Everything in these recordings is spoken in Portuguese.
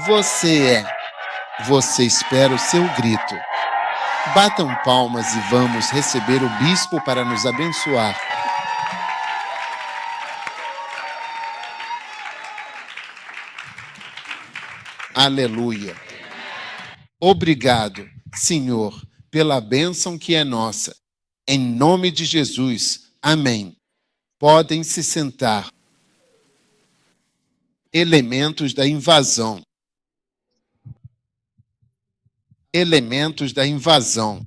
Você é. Você espera o seu grito. Batam palmas e vamos receber o bispo para nos abençoar. Aleluia. Obrigado, Senhor, pela bênção que é nossa. Em nome de Jesus. Amém. Podem se sentar. Elementos da invasão. Elementos da invasão.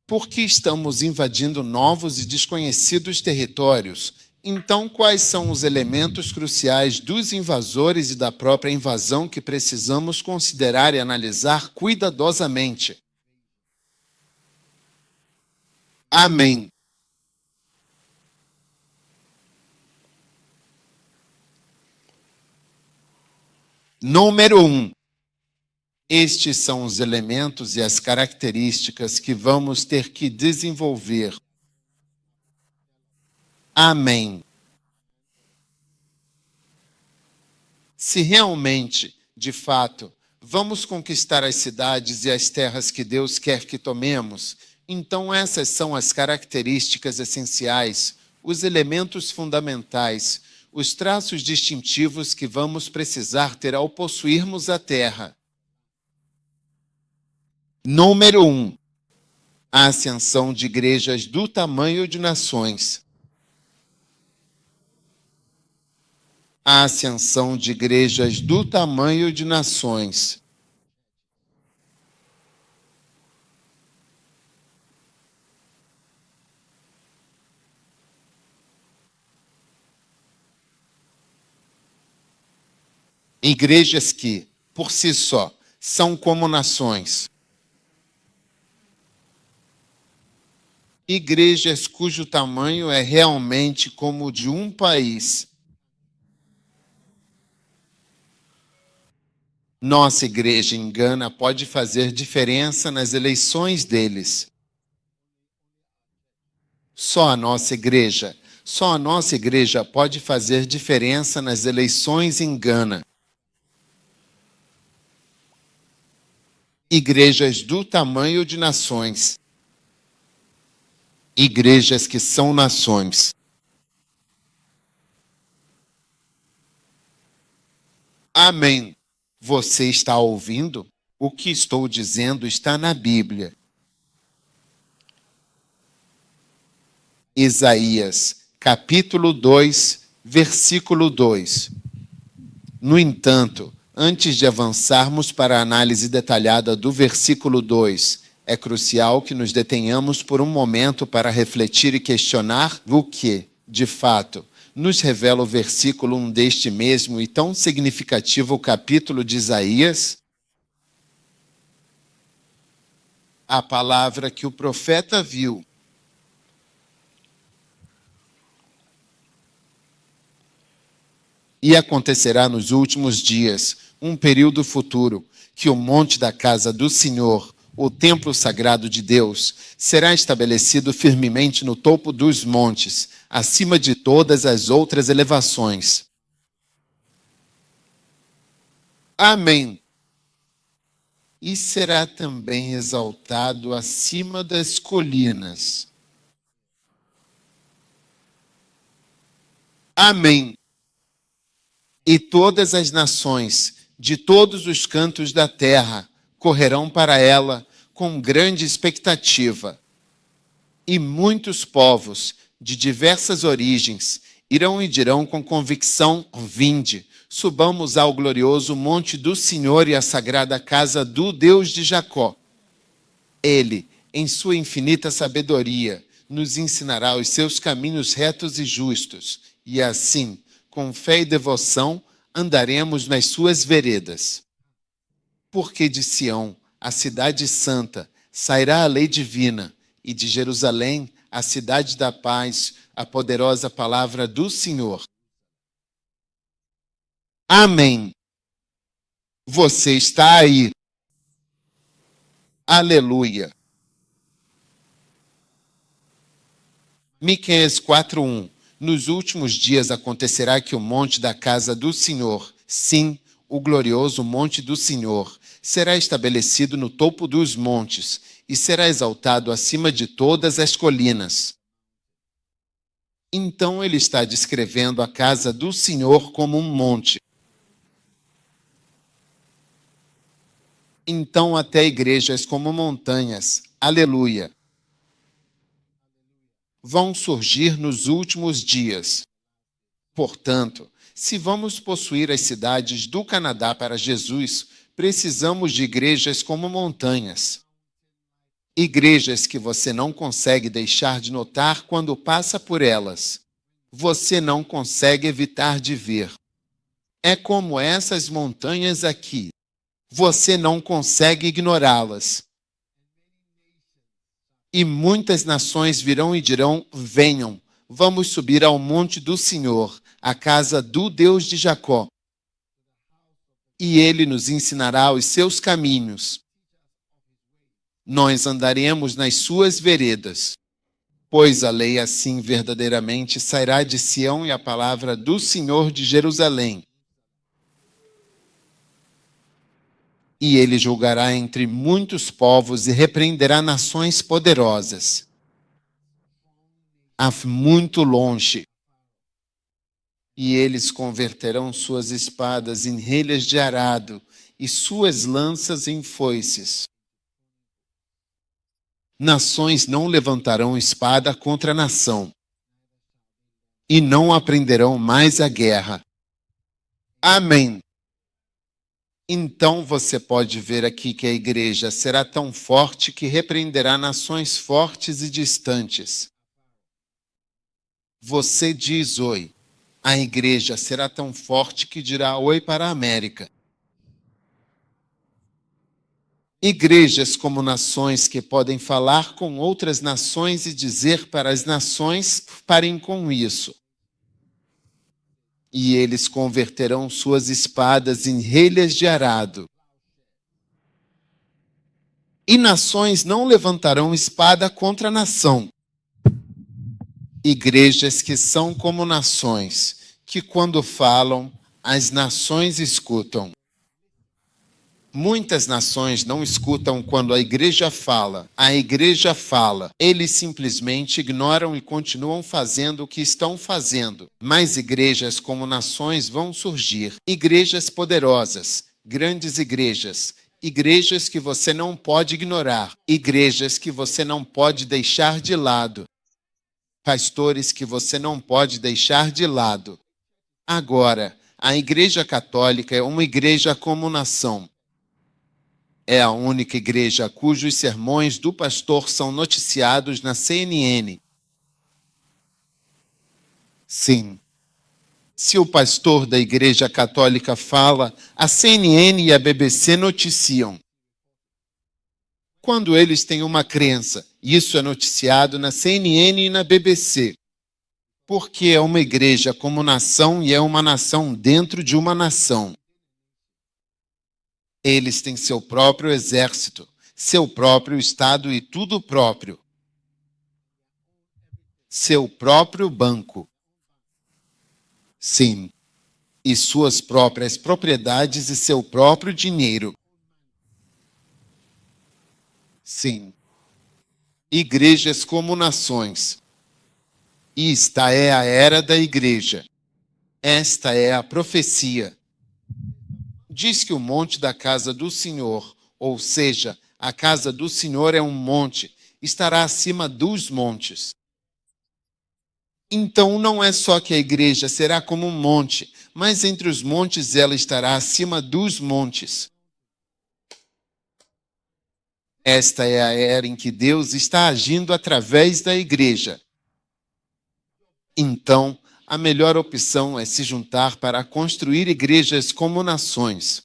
Por que estamos invadindo novos e desconhecidos territórios? Então, quais são os elementos cruciais dos invasores e da própria invasão que precisamos considerar e analisar cuidadosamente? Amém. Número 1. Estes são os elementos e as características que vamos ter que desenvolver. Amém. Se realmente, de fato, vamos conquistar as cidades e as terras que Deus quer que tomemos, então essas são as características essenciais, os elementos fundamentais, os traços distintivos que vamos precisar ter ao possuirmos a terra. Número 1. A ascensão de igrejas do tamanho de nações. A ascensão de igrejas do tamanho de nações. Igrejas que, por si só, são como nações. Igrejas cujo tamanho é realmente como o de um país. Nossa igreja em Gana pode fazer diferença nas eleições deles. Só a nossa igreja pode fazer diferença nas eleições em Gana. Igrejas do tamanho de nações. Igrejas que são nações. Amém. Você está ouvindo? O que estou dizendo está na Bíblia. Isaías, capítulo 2, versículo 2. No entanto, antes de avançarmos para a análise detalhada do versículo 2, é crucial que nos detenhamos por um momento para refletir e questionar o que, de fato, nos revela o versículo 1 deste mesmo e tão significativo capítulo de Isaías. A palavra que o profeta viu. E acontecerá nos últimos dias, um período futuro, que o monte da casa do Senhor, o templo sagrado de Deus, será estabelecido firmemente no topo dos montes, acima de todas as outras elevações. Amém. E será também exaltado acima das colinas. Amém. E todas as nações, de todos os cantos da terra, correrão para ela com grande expectativa. E muitos povos, de diversas origens, irão e dirão com convicção: vinde, subamos ao glorioso monte do Senhor e à sagrada casa do Deus de Jacó. Ele, em sua infinita sabedoria, nos ensinará os seus caminhos retos e justos, e assim, com fé e devoção, andaremos nas suas veredas. Porque de Sião, a cidade santa, sairá a lei divina, e de Jerusalém, a cidade da paz, a poderosa palavra do Senhor. Amém. Você está aí. Aleluia. Miqueias 4:1. Nos últimos dias acontecerá que o monte da casa do Senhor, sim, o glorioso monte do Senhor, será estabelecido no topo dos montes e será exaltado acima de todas as colinas. Então ele está descrevendo a casa do Senhor como um monte. Então até igrejas como montanhas, aleluia, vão surgir nos últimos dias. Portanto, se vamos possuir as cidades do Canadá para Jesus, precisamos de igrejas como montanhas. Igrejas que você não consegue deixar de notar quando passa por elas. Você não consegue evitar de ver. É como essas montanhas aqui. Você não consegue ignorá-las. E muitas nações virão e dirão: venham, vamos subir ao monte do Senhor, a casa do Deus de Jacó. E ele nos ensinará os seus caminhos. Nós andaremos nas suas veredas. Pois a lei assim verdadeiramente sairá de Sião e a palavra do Senhor de Jerusalém. E ele julgará entre muitos povos e repreenderá nações poderosas. Muito longe. E eles converterão suas espadas em relhas de arado e suas lanças em foices. Nações não levantarão espada contra nação, e não aprenderão mais a guerra. Amém. Então você pode ver aqui que a igreja será tão forte que repreenderá nações fortes e distantes. Você diz oi. A igreja será tão forte que dirá oi para a América. Igrejas como nações que podem falar com outras nações e dizer para as nações: parem com isso. E eles converterão suas espadas em relhas de arado. E nações não levantarão espada contra nação. Igrejas que são como nações, que quando falam, as nações escutam. Muitas nações não escutam quando a igreja fala. A igreja fala. Eles simplesmente ignoram e continuam fazendo o que estão fazendo. Mas igrejas como nações vão surgir. Igrejas poderosas, grandes igrejas. Igrejas que você não pode ignorar. Igrejas que você não pode deixar de lado. Pastores que você não pode deixar de lado. Agora, a Igreja Católica é uma igreja como nação. É a única igreja cujos sermões do pastor são noticiados na CNN. Sim. Se o pastor da Igreja Católica fala, a CNN e a BBC noticiam. Quando eles têm uma crença, isso é noticiado na CNN e na BBC. Porque é uma igreja como nação e é uma nação dentro de uma nação. Eles têm seu próprio exército, seu próprio estado e tudo próprio. Seu próprio banco. Sim. E suas próprias propriedades e seu próprio dinheiro. Sim. Igrejas como nações. E esta é a era da igreja. Esta é a profecia. Diz que o monte da casa do Senhor, ou seja, a casa do Senhor é um monte, estará acima dos montes. Então não é só que a igreja será como um monte, mas entre os montes ela estará acima dos montes. Esta é a era em que Deus está agindo através da igreja. Então, a melhor opção é se juntar para construir igrejas como nações.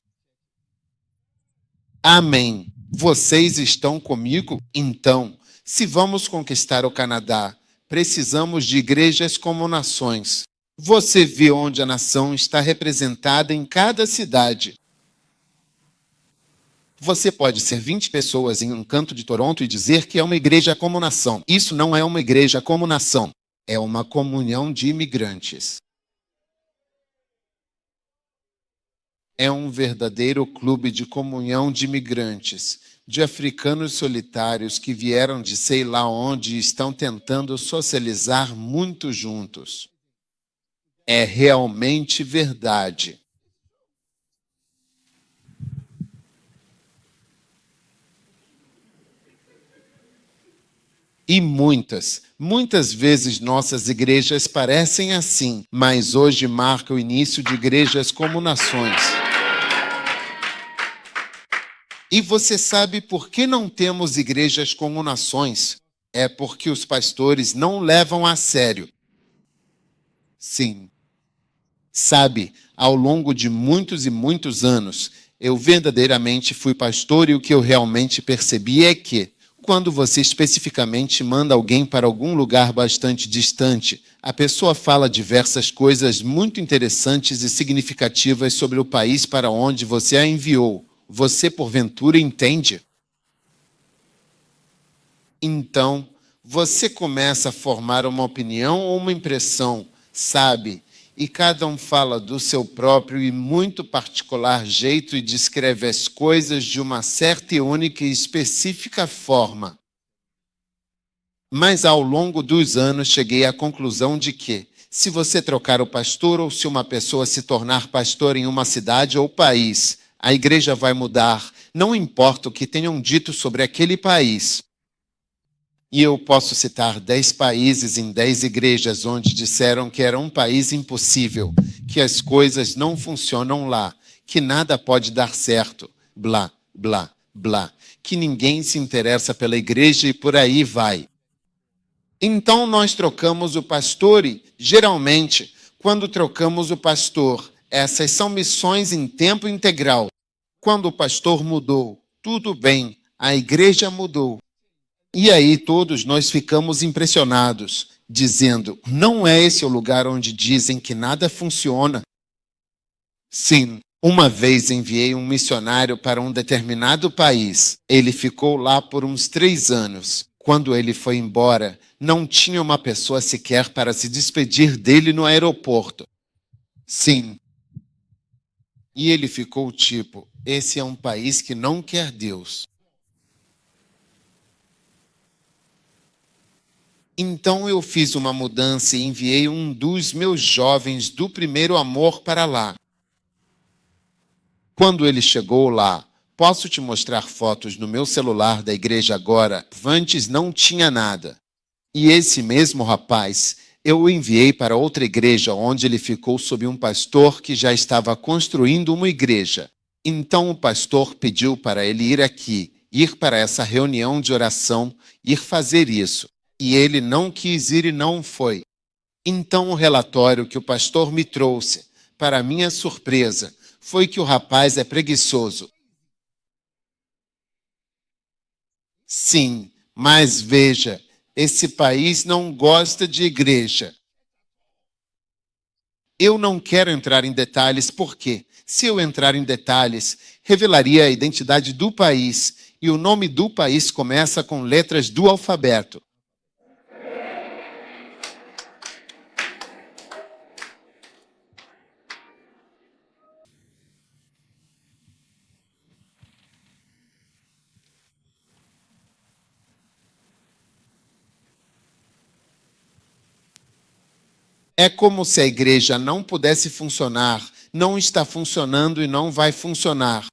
Amém. Vocês estão comigo? Então, se vamos conquistar o Canadá, precisamos de igrejas como nações. Você vê onde a nação está representada em cada cidade. Você pode ser 20 pessoas em um canto de Toronto e dizer que é uma igreja como nação. Isso não é uma igreja como nação. É uma comunhão de imigrantes. É um verdadeiro clube de comunhão de imigrantes, de africanos solitários que vieram de sei lá onde e estão tentando socializar muito juntos. É realmente verdade. E muitas vezes nossas igrejas parecem assim, mas hoje marca o início de igrejas como nações. E você sabe por que não temos igrejas como nações? É porque os pastores não levam a sério. Sim. Sabe, ao longo de muitos e muitos anos, eu verdadeiramente fui pastor e o que eu realmente percebi é que, quando você especificamente manda alguém para algum lugar bastante distante, a pessoa fala diversas coisas muito interessantes e significativas sobre o país para onde você a enviou. Você, porventura, entende? Então, você começa a formar uma opinião ou uma impressão, sabe? E cada um fala do seu próprio e muito particular jeito e descreve as coisas de uma certa e única e específica forma. Mas ao longo dos anos cheguei à conclusão de que, se você trocar o pastor ou se uma pessoa se tornar pastor em uma cidade ou país, a igreja vai mudar, não importa o que tenham dito sobre aquele país. E eu posso citar 10 países em 10 igrejas onde disseram que era um país impossível, que as coisas não funcionam lá, que nada pode dar certo, blá, blá, blá, que ninguém se interessa pela igreja e por aí vai. Então nós trocamos o pastor e, geralmente, quando trocamos o pastor, essas são missões em tempo integral. Quando o pastor mudou, tudo bem, a igreja mudou. E aí todos nós ficamos impressionados, dizendo, não é esse o lugar onde dizem que nada funciona? Sim, uma vez enviei um missionário para um determinado país. Ele ficou lá por uns 3 anos. Quando ele foi embora, não tinha uma pessoa sequer para se despedir dele no aeroporto. Sim. E ele ficou tipo, esse é um país que não quer Deus. Então eu fiz uma mudança e enviei um dos meus jovens do primeiro amor para lá. Quando ele chegou lá, posso te mostrar fotos no meu celular da igreja agora, antes não tinha nada. E esse mesmo rapaz, eu o enviei para outra igreja onde ele ficou sob um pastor que já estava construindo uma igreja. Então o pastor pediu para ele ir aqui, ir para essa reunião de oração, ir fazer isso. E ele não quis ir e não foi. Então o relatório que o pastor me trouxe, para minha surpresa, foi que o rapaz é preguiçoso. Sim, mas veja, esse país não gosta de igreja. Eu não quero entrar em detalhes porque, se eu entrar em detalhes, revelaria a identidade do país e o nome do país começa com letras do alfabeto. É como se a igreja não pudesse funcionar, não está funcionando e não vai funcionar.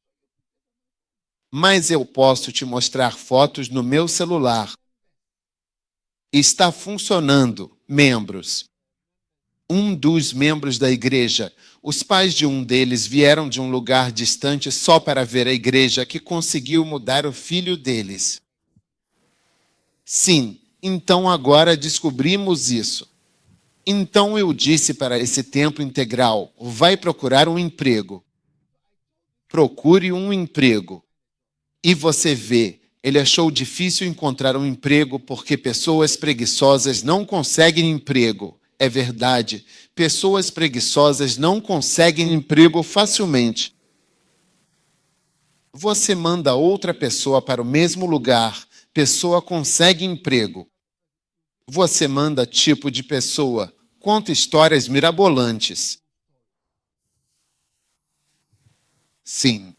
Mas eu posso te mostrar fotos no meu celular. Está funcionando, membros. Um dos membros da igreja, os pais de um deles vieram de um lugar distante só para ver a igreja que conseguiu mudar o filho deles. Sim, então agora descobrimos isso. Então eu disse para esse tempo integral, vai procurar um emprego. Procure um emprego. E você vê, ele achou difícil encontrar um emprego porque pessoas preguiçosas não conseguem emprego. É verdade, pessoas preguiçosas não conseguem emprego facilmente. Você manda outra pessoa para o mesmo lugar, pessoa consegue emprego. Você manda tipo de pessoa, conta histórias mirabolantes. Sim.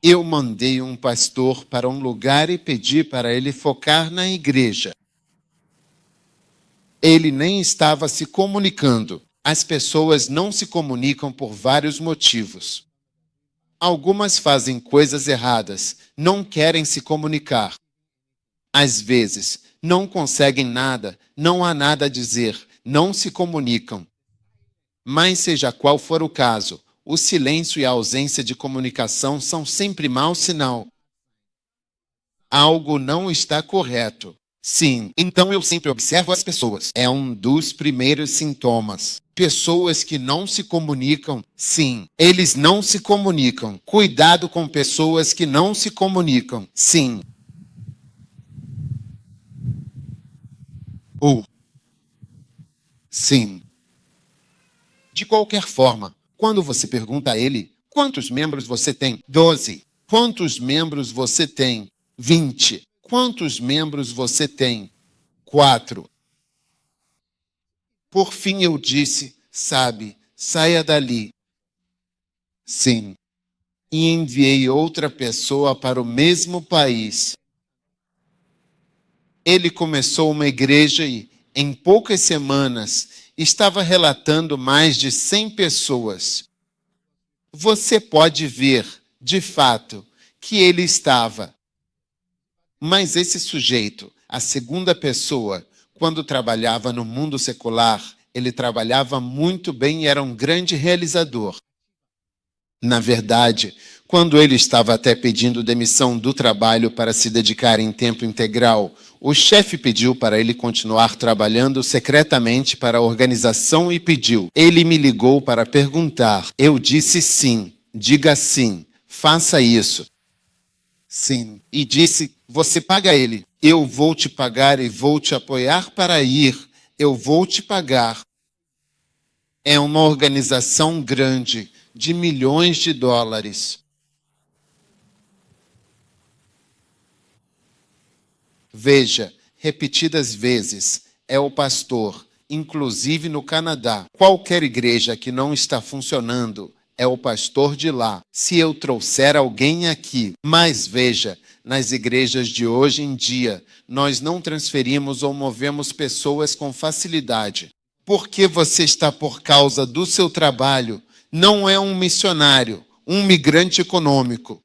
Eu mandei um pastor para um lugar e pedi para ele focar na igreja. Ele nem estava se comunicando. As pessoas não se comunicam por vários motivos. Algumas fazem coisas erradas, não querem se comunicar. Às vezes, não conseguem nada, não há nada a dizer, não se comunicam. Mas, seja qual for o caso, o silêncio e a ausência de comunicação são sempre mau sinal. Algo não está correto. Sim, então eu sempre observo as pessoas. É um dos primeiros sintomas. Pessoas que não se comunicam, sim, eles não se comunicam. Cuidado com pessoas que não se comunicam, sim. Ou, sim. De qualquer forma, quando você pergunta a ele, quantos membros você tem? 12. Quantos membros você tem? 20. Quantos membros você tem? 4. Por fim eu disse, sabe, saia dali. Sim. E enviei outra pessoa para o mesmo país. Ele começou uma igreja e, em poucas semanas, estava relatando mais de 100 pessoas. Você pode ver, de fato, que ele estava. Mas esse sujeito, a segunda pessoa, quando trabalhava no mundo secular, ele trabalhava muito bem e era um grande realizador. Na verdade, quando ele estava até pedindo demissão do trabalho para se dedicar em tempo integral, o chefe pediu para ele continuar trabalhando secretamente para a organização e pediu. Ele me ligou para perguntar. Eu disse sim, diga sim, faça isso. Sim. E disse: você paga ele. Eu vou te pagar e vou te apoiar para ir. Eu vou te pagar. É uma organização grande, de milhões de dólares. Veja, repetidas vezes, é o pastor, inclusive no Canadá. Qualquer igreja que não está funcionando é o pastor de lá. Se eu trouxer alguém aqui, mas veja, nas igrejas de hoje em dia, nós não transferimos ou movemos pessoas com facilidade. Porque você está por causa do seu trabalho, não é um missionário, um migrante econômico.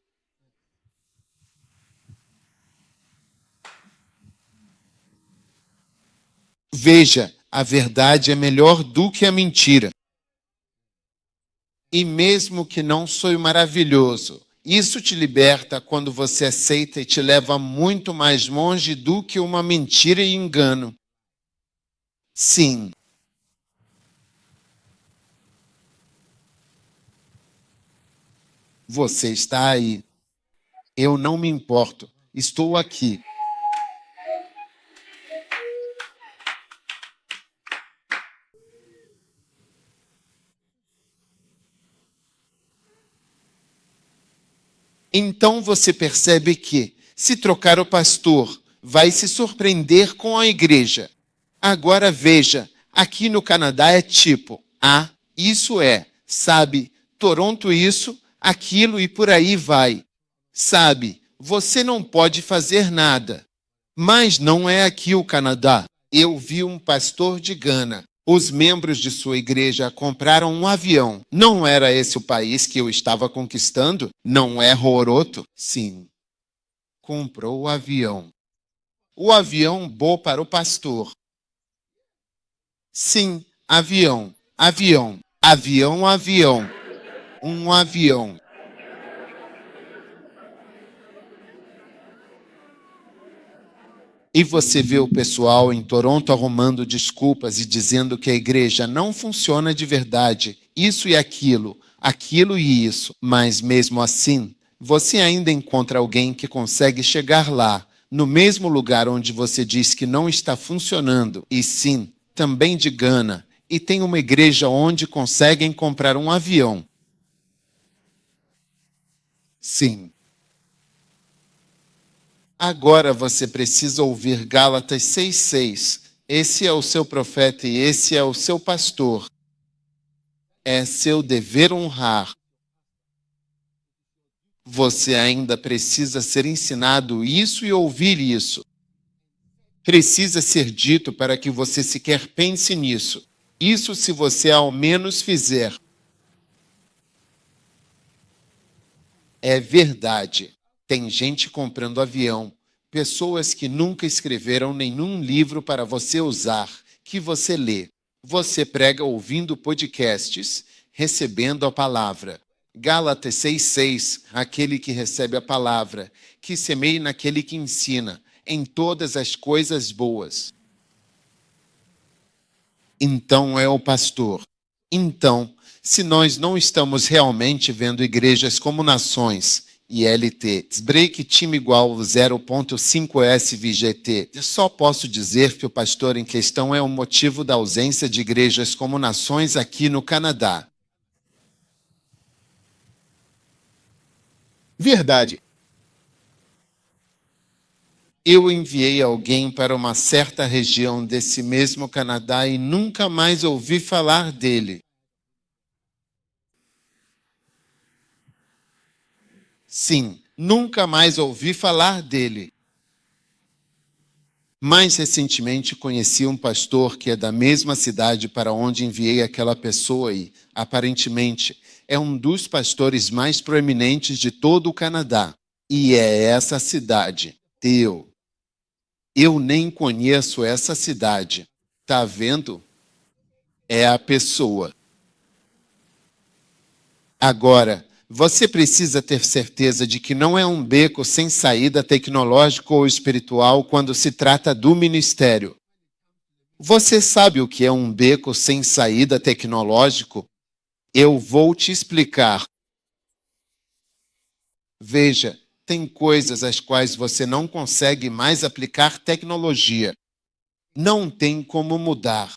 Veja, a verdade é melhor do que a mentira. E mesmo que não soe maravilhoso, isso te liberta quando você aceita e te leva muito mais longe do que uma mentira e engano. Sim, você está aí. Eu não me importo. Estou aqui. Então você percebe que, se trocar o pastor, vai se surpreender com a igreja. Agora veja, aqui no Canadá é tipo, isso é, sabe, Toronto isso, aquilo e por aí vai. Sabe, você não pode fazer nada. Mas não é aqui o Canadá. Eu vi um pastor de Gana. Os membros de sua igreja compraram um avião. Não era esse o país que eu estava conquistando? Não é Roroto? Sim. Comprou o avião. O avião bom para o pastor. Sim, avião, avião, avião, avião. Um avião. E você vê o pessoal em Toronto arrumando desculpas e dizendo que a igreja não funciona de verdade, isso e aquilo, aquilo e isso. Mas mesmo assim, você ainda encontra alguém que consegue chegar lá, no mesmo lugar onde você diz que não está funcionando, e sim, também de Gana, e tem uma igreja onde conseguem comprar um avião. Sim. Agora você precisa ouvir Gálatas 6,6. Esse é o seu profeta e esse é o seu pastor. É seu dever honrar. Você ainda precisa ser ensinado isso e ouvir isso. Precisa ser dito para que você sequer pense nisso. Isso se você ao menos fizer. É verdade. Tem gente comprando avião, pessoas que nunca escreveram nenhum livro para você usar, que você lê. Você prega ouvindo podcasts, recebendo a palavra. Gálatas 6,6, aquele que recebe a palavra, que semeia naquele que ensina, em todas as coisas boas. Então é o pastor. Então, se nós não estamos realmente vendo igrejas como nações, ILT, break time igual 0.5 SVGT, só posso dizer que o pastor em questão é o motivo da ausência de igrejas como nações aqui no Canadá. Verdade. Eu enviei alguém para uma certa região desse mesmo Canadá e nunca mais ouvi falar dele. Sim, nunca mais ouvi falar dele. Mais recentemente conheci um pastor que é da mesma cidade para onde enviei aquela pessoa e, aparentemente, é um dos pastores mais proeminentes de todo o Canadá. E é essa cidade, Teu. Eu nem conheço essa cidade. Tá vendo? É a pessoa. Agora, você precisa ter certeza de que não é um beco sem saída tecnológico ou espiritual quando se trata do ministério. Você sabe o que é um beco sem saída tecnológico? Eu vou te explicar. Veja, tem coisas às quais você não consegue mais aplicar tecnologia. Não tem como mudar.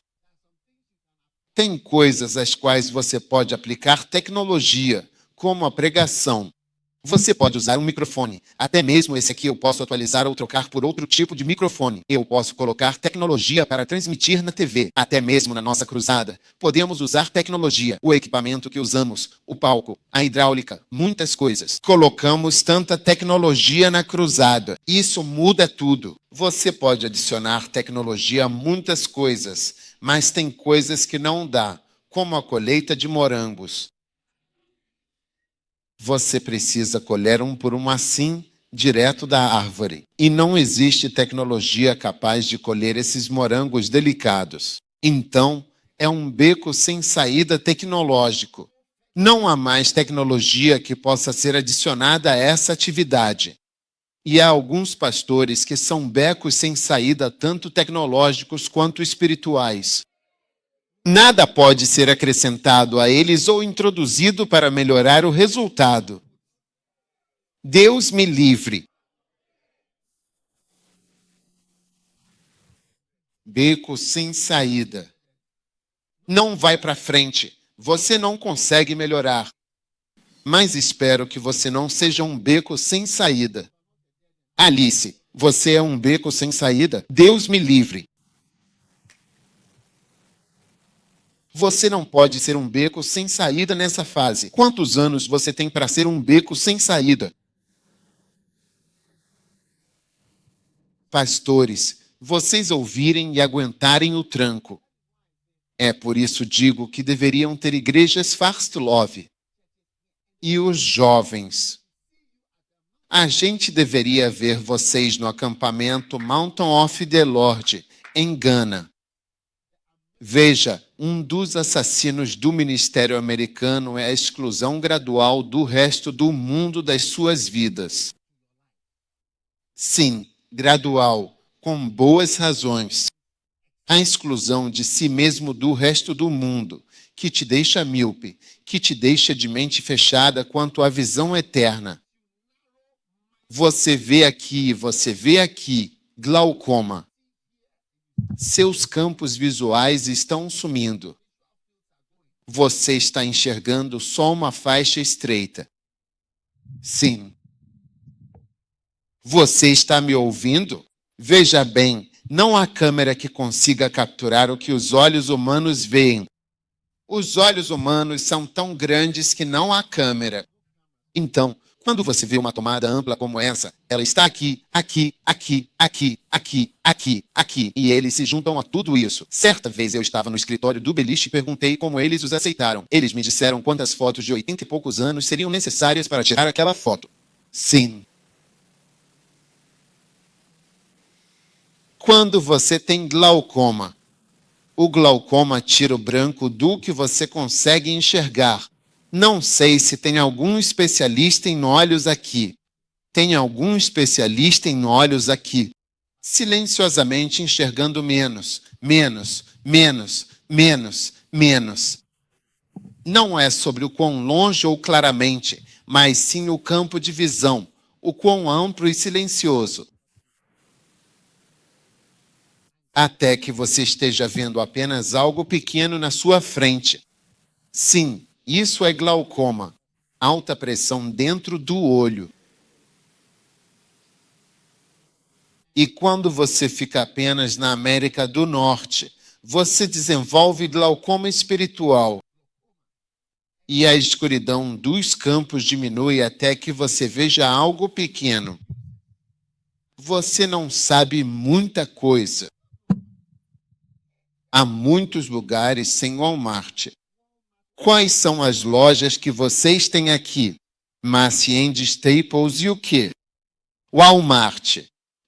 Tem coisas às quais você pode aplicar tecnologia, como a pregação. Você pode usar um microfone. Até mesmo esse aqui eu posso atualizar ou trocar por outro tipo de microfone. Eu posso colocar tecnologia para transmitir na TV. Até mesmo na nossa cruzada, podemos usar tecnologia. O equipamento que usamos, o palco, a hidráulica, muitas coisas. Colocamos tanta tecnologia na cruzada. Isso muda tudo. Você pode adicionar tecnologia a muitas coisas, mas tem coisas que não dá, como a colheita de morangos. Você precisa colher um por um assim, direto da árvore. E não existe tecnologia capaz de colher esses morangos delicados. Então, é um beco sem saída tecnológico. Não há mais tecnologia que possa ser adicionada a essa atividade. E há alguns pastores que são becos sem saída, tanto tecnológicos quanto espirituais. Nada pode ser acrescentado a eles ou introduzido para melhorar o resultado. Deus me livre. Beco sem saída. Não vai para frente. Você não consegue melhorar. Mas espero que você não seja um beco sem saída. Alice, você é um beco sem saída? Deus me livre. Você não pode ser um beco sem saída nessa fase. Quantos anos você tem para ser um beco sem saída? Pastores, vocês ouvirem e aguentarem o tranco. É por isso digo que deveriam ter igrejas Fast Love. E os jovens. A gente deveria ver vocês no acampamento Mountain of the Lord, em Gana. Veja, um dos assassinos do ministério americano é a exclusão gradual do resto do mundo das suas vidas. Sim, gradual, com boas razões. A exclusão de si mesmo do resto do mundo, que te deixa míope, que te deixa de mente fechada quanto à visão eterna. Você vê aqui, glaucoma. Seus campos visuais estão sumindo. Você está enxergando só uma faixa estreita. Sim. Você está me ouvindo? Veja bem, não há câmera que consiga capturar o que os olhos humanos veem. Os olhos humanos são tão grandes que não há câmera. Então, quando você vê uma tomada ampla como essa, ela está aqui, aqui, aqui, aqui, aqui, aqui, aqui, e eles se juntam a tudo isso. Certa vez eu estava no escritório do beliche e perguntei como eles os aceitaram. Eles me disseram quantas fotos de 80 e poucos anos seriam necessárias para tirar aquela foto. Sim. Quando você tem glaucoma, o glaucoma tira o branco do que você consegue enxergar. Não sei se tem algum especialista em olhos aqui. Tem algum especialista em olhos aqui. Silenciosamente enxergando menos, menos, menos, menos, menos. Não é sobre o quão longe ou claramente, mas sim o campo de visão, o quão amplo e silencioso. Até que você esteja vendo apenas algo pequeno na sua frente. Sim, isso é glaucoma. Alta pressão dentro do olho. E quando você fica apenas na América do Norte, você desenvolve glaucoma espiritual. E a escuridão dos campos diminui até que você veja algo pequeno. Você não sabe muita coisa. Há muitos lugares sem Walmart. Quais são as lojas que vocês têm aqui? Massey & Staples e o quê? Walmart.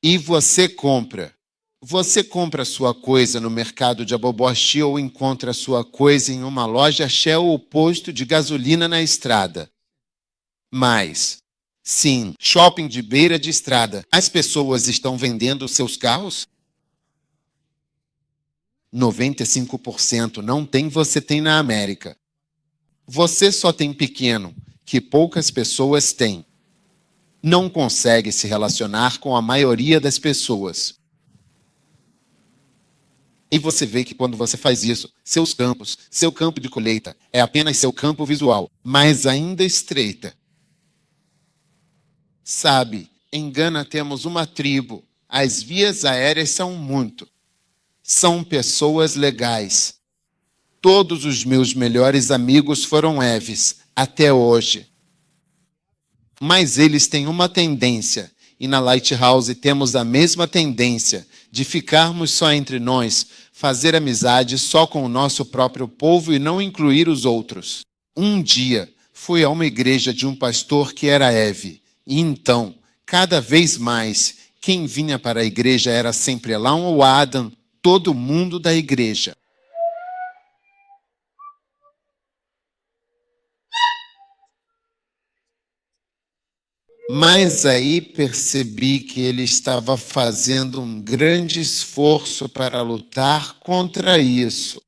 E você compra. Você compra sua coisa no mercado de Abobosti ou encontra sua coisa em uma loja Shell ou posto de gasolina na estrada. Mas, sim, shopping de beira de estrada. As pessoas estão vendendo seus carros? 95% não tem, você tem na América. Você só tem pequeno, que poucas pessoas têm. Não consegue se relacionar com a maioria das pessoas. E você vê que quando você faz isso, seus campos, seu campo de colheita é apenas seu campo visual, mas ainda estreita. Sabe, em Gana temos uma tribo. As vias aéreas são muito. São pessoas legais. Todos os meus melhores amigos foram Eves, até hoje. Mas eles têm uma tendência, e na Lighthouse temos a mesma tendência, de ficarmos só entre nós, fazer amizade só com o nosso próprio povo e não incluir os outros. Um dia, fui a uma igreja de um pastor que era Eve, e então, cada vez mais, quem vinha para a igreja era sempre Elan ou Adam, todo mundo da igreja. Mas aí percebi que ele estava fazendo um grande esforço para lutar contra isso.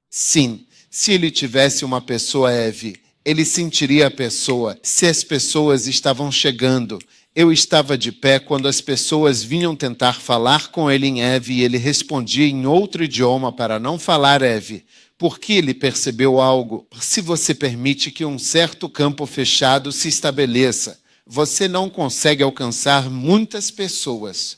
Sim, se ele tivesse uma pessoa Eve, ele sentiria a pessoa se as pessoas estavam chegando. Eu estava de pé quando as pessoas vinham tentar falar com ele em Eve e ele respondia em outro idioma para não falar Eve. Porque ele percebeu algo. Se você permite que um certo campo fechado se estabeleça, você não consegue alcançar muitas pessoas.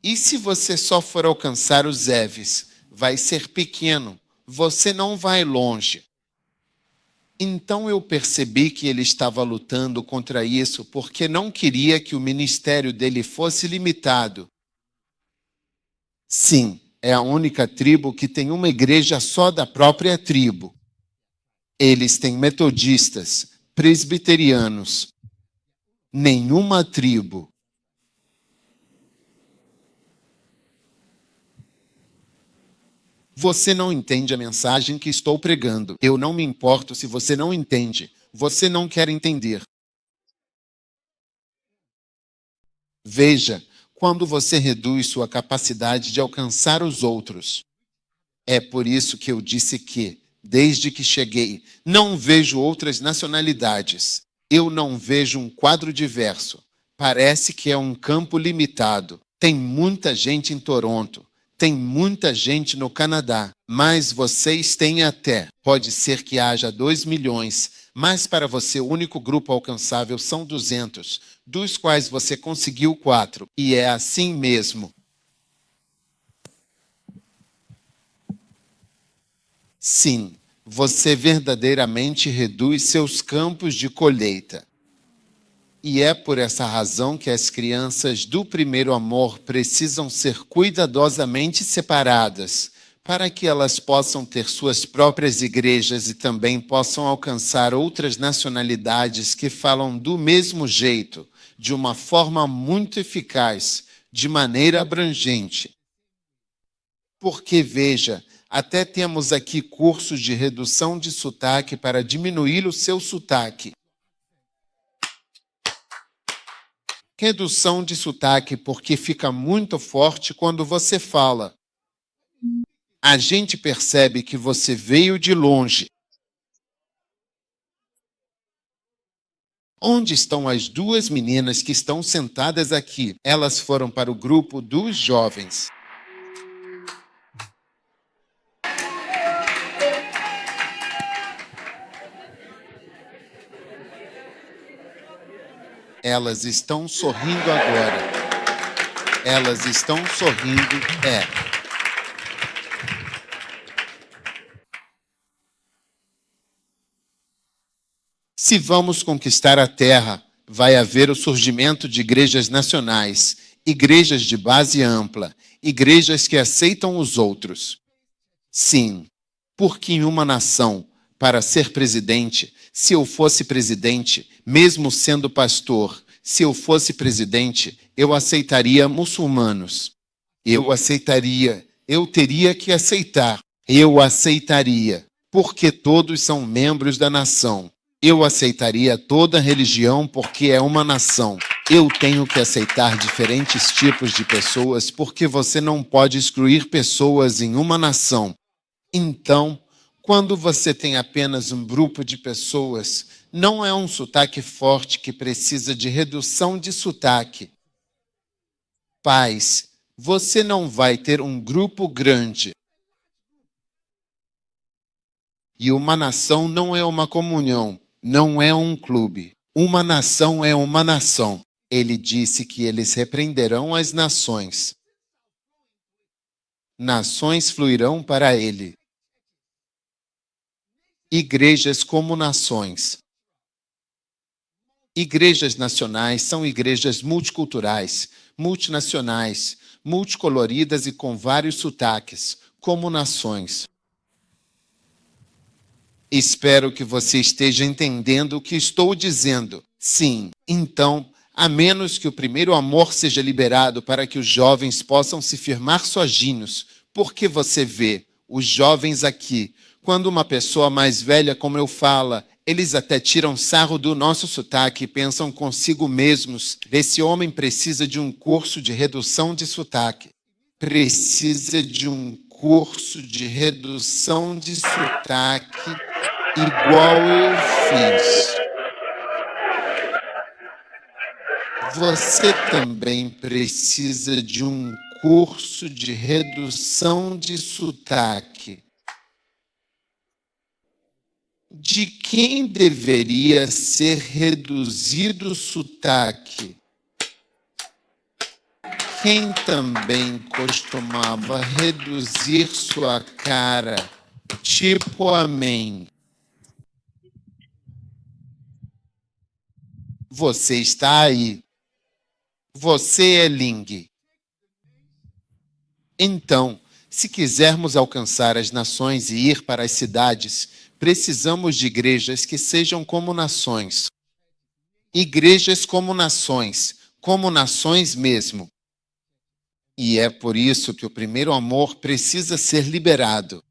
E se você só for alcançar os Eves, vai ser pequeno, você não vai longe. Então eu percebi que ele estava lutando contra isso porque não queria que o ministério dele fosse limitado. Sim, é a única tribo que tem uma igreja só da própria tribo. Eles têm metodistas, presbiterianos. Nenhuma tribo. Você não entende a mensagem que estou pregando. Eu não me importo se você não entende. Você não quer entender. Veja, quando você reduz sua capacidade de alcançar os outros. É por isso que eu disse que, desde que cheguei, não vejo outras nacionalidades. Eu não vejo um quadro diverso. Parece que é um campo limitado. Tem muita gente em Toronto. Tem muita gente no Canadá, mas vocês têm até. Pode ser que haja 2 milhões, mas para você o único grupo alcançável são 200, dos quais você conseguiu 4. E é assim mesmo. Sim, você verdadeiramente reduz seus campos de colheita. E é por essa razão que as crianças do primeiro amor precisam ser cuidadosamente separadas, para que elas possam ter suas próprias igrejas e também possam alcançar outras nacionalidades que falam do mesmo jeito, de uma forma muito eficaz, de maneira abrangente. Porque, veja, até temos aqui cursos de redução de sotaque para diminuir o seu sotaque. Redução de sotaque, porque fica muito forte quando você fala. A gente percebe que você veio de longe. Onde estão as 2 meninas que estão sentadas aqui? Elas foram para o grupo dos jovens. Elas estão sorrindo agora. Elas estão sorrindo, é. Se vamos conquistar a terra, vai haver o surgimento de igrejas nacionais, igrejas de base ampla, igrejas que aceitam os outros. Sim, porque em uma nação, para ser presidente, se eu fosse presidente, mesmo sendo pastor, se eu fosse presidente, eu aceitaria muçulmanos. Eu aceitaria, eu teria que aceitar. Eu aceitaria, porque todos são membros da nação. Eu aceitaria toda religião porque é uma nação. Eu tenho que aceitar diferentes tipos de pessoas porque você não pode excluir pessoas em uma nação. Então, quando você tem apenas um grupo de pessoas, não é um sotaque forte que precisa de redução de sotaque. Pais, você não vai ter um grupo grande. E uma nação não é uma comunhão, não é um clube. Uma nação é uma nação. Ele disse que eles repreenderão as nações. Nações fluirão para ele. Igrejas como nações. Igrejas nacionais são igrejas multiculturais, multinacionais, multicoloridas e com vários sotaques, como nações. Espero que você esteja entendendo o que estou dizendo. Sim, então, a menos que o primeiro amor seja liberado para que os jovens possam se firmar sozinhos, porque você vê os jovens aqui, quando uma pessoa mais velha como eu fala, eles até tiram sarro do nosso sotaque e pensam consigo mesmos, esse homem precisa de um curso de redução de sotaque. Precisa de um curso de redução de sotaque igual eu fiz. Você também precisa de um curso de redução de sotaque. De quem deveria ser reduzido o sotaque? Quem também costumava reduzir sua cara, tipo amém? Você está aí. Você é Ling. Então, se quisermos alcançar as nações e ir para as cidades, precisamos de igrejas que sejam como nações. Igrejas como nações mesmo. E é por isso que o primeiro amor precisa ser liberado.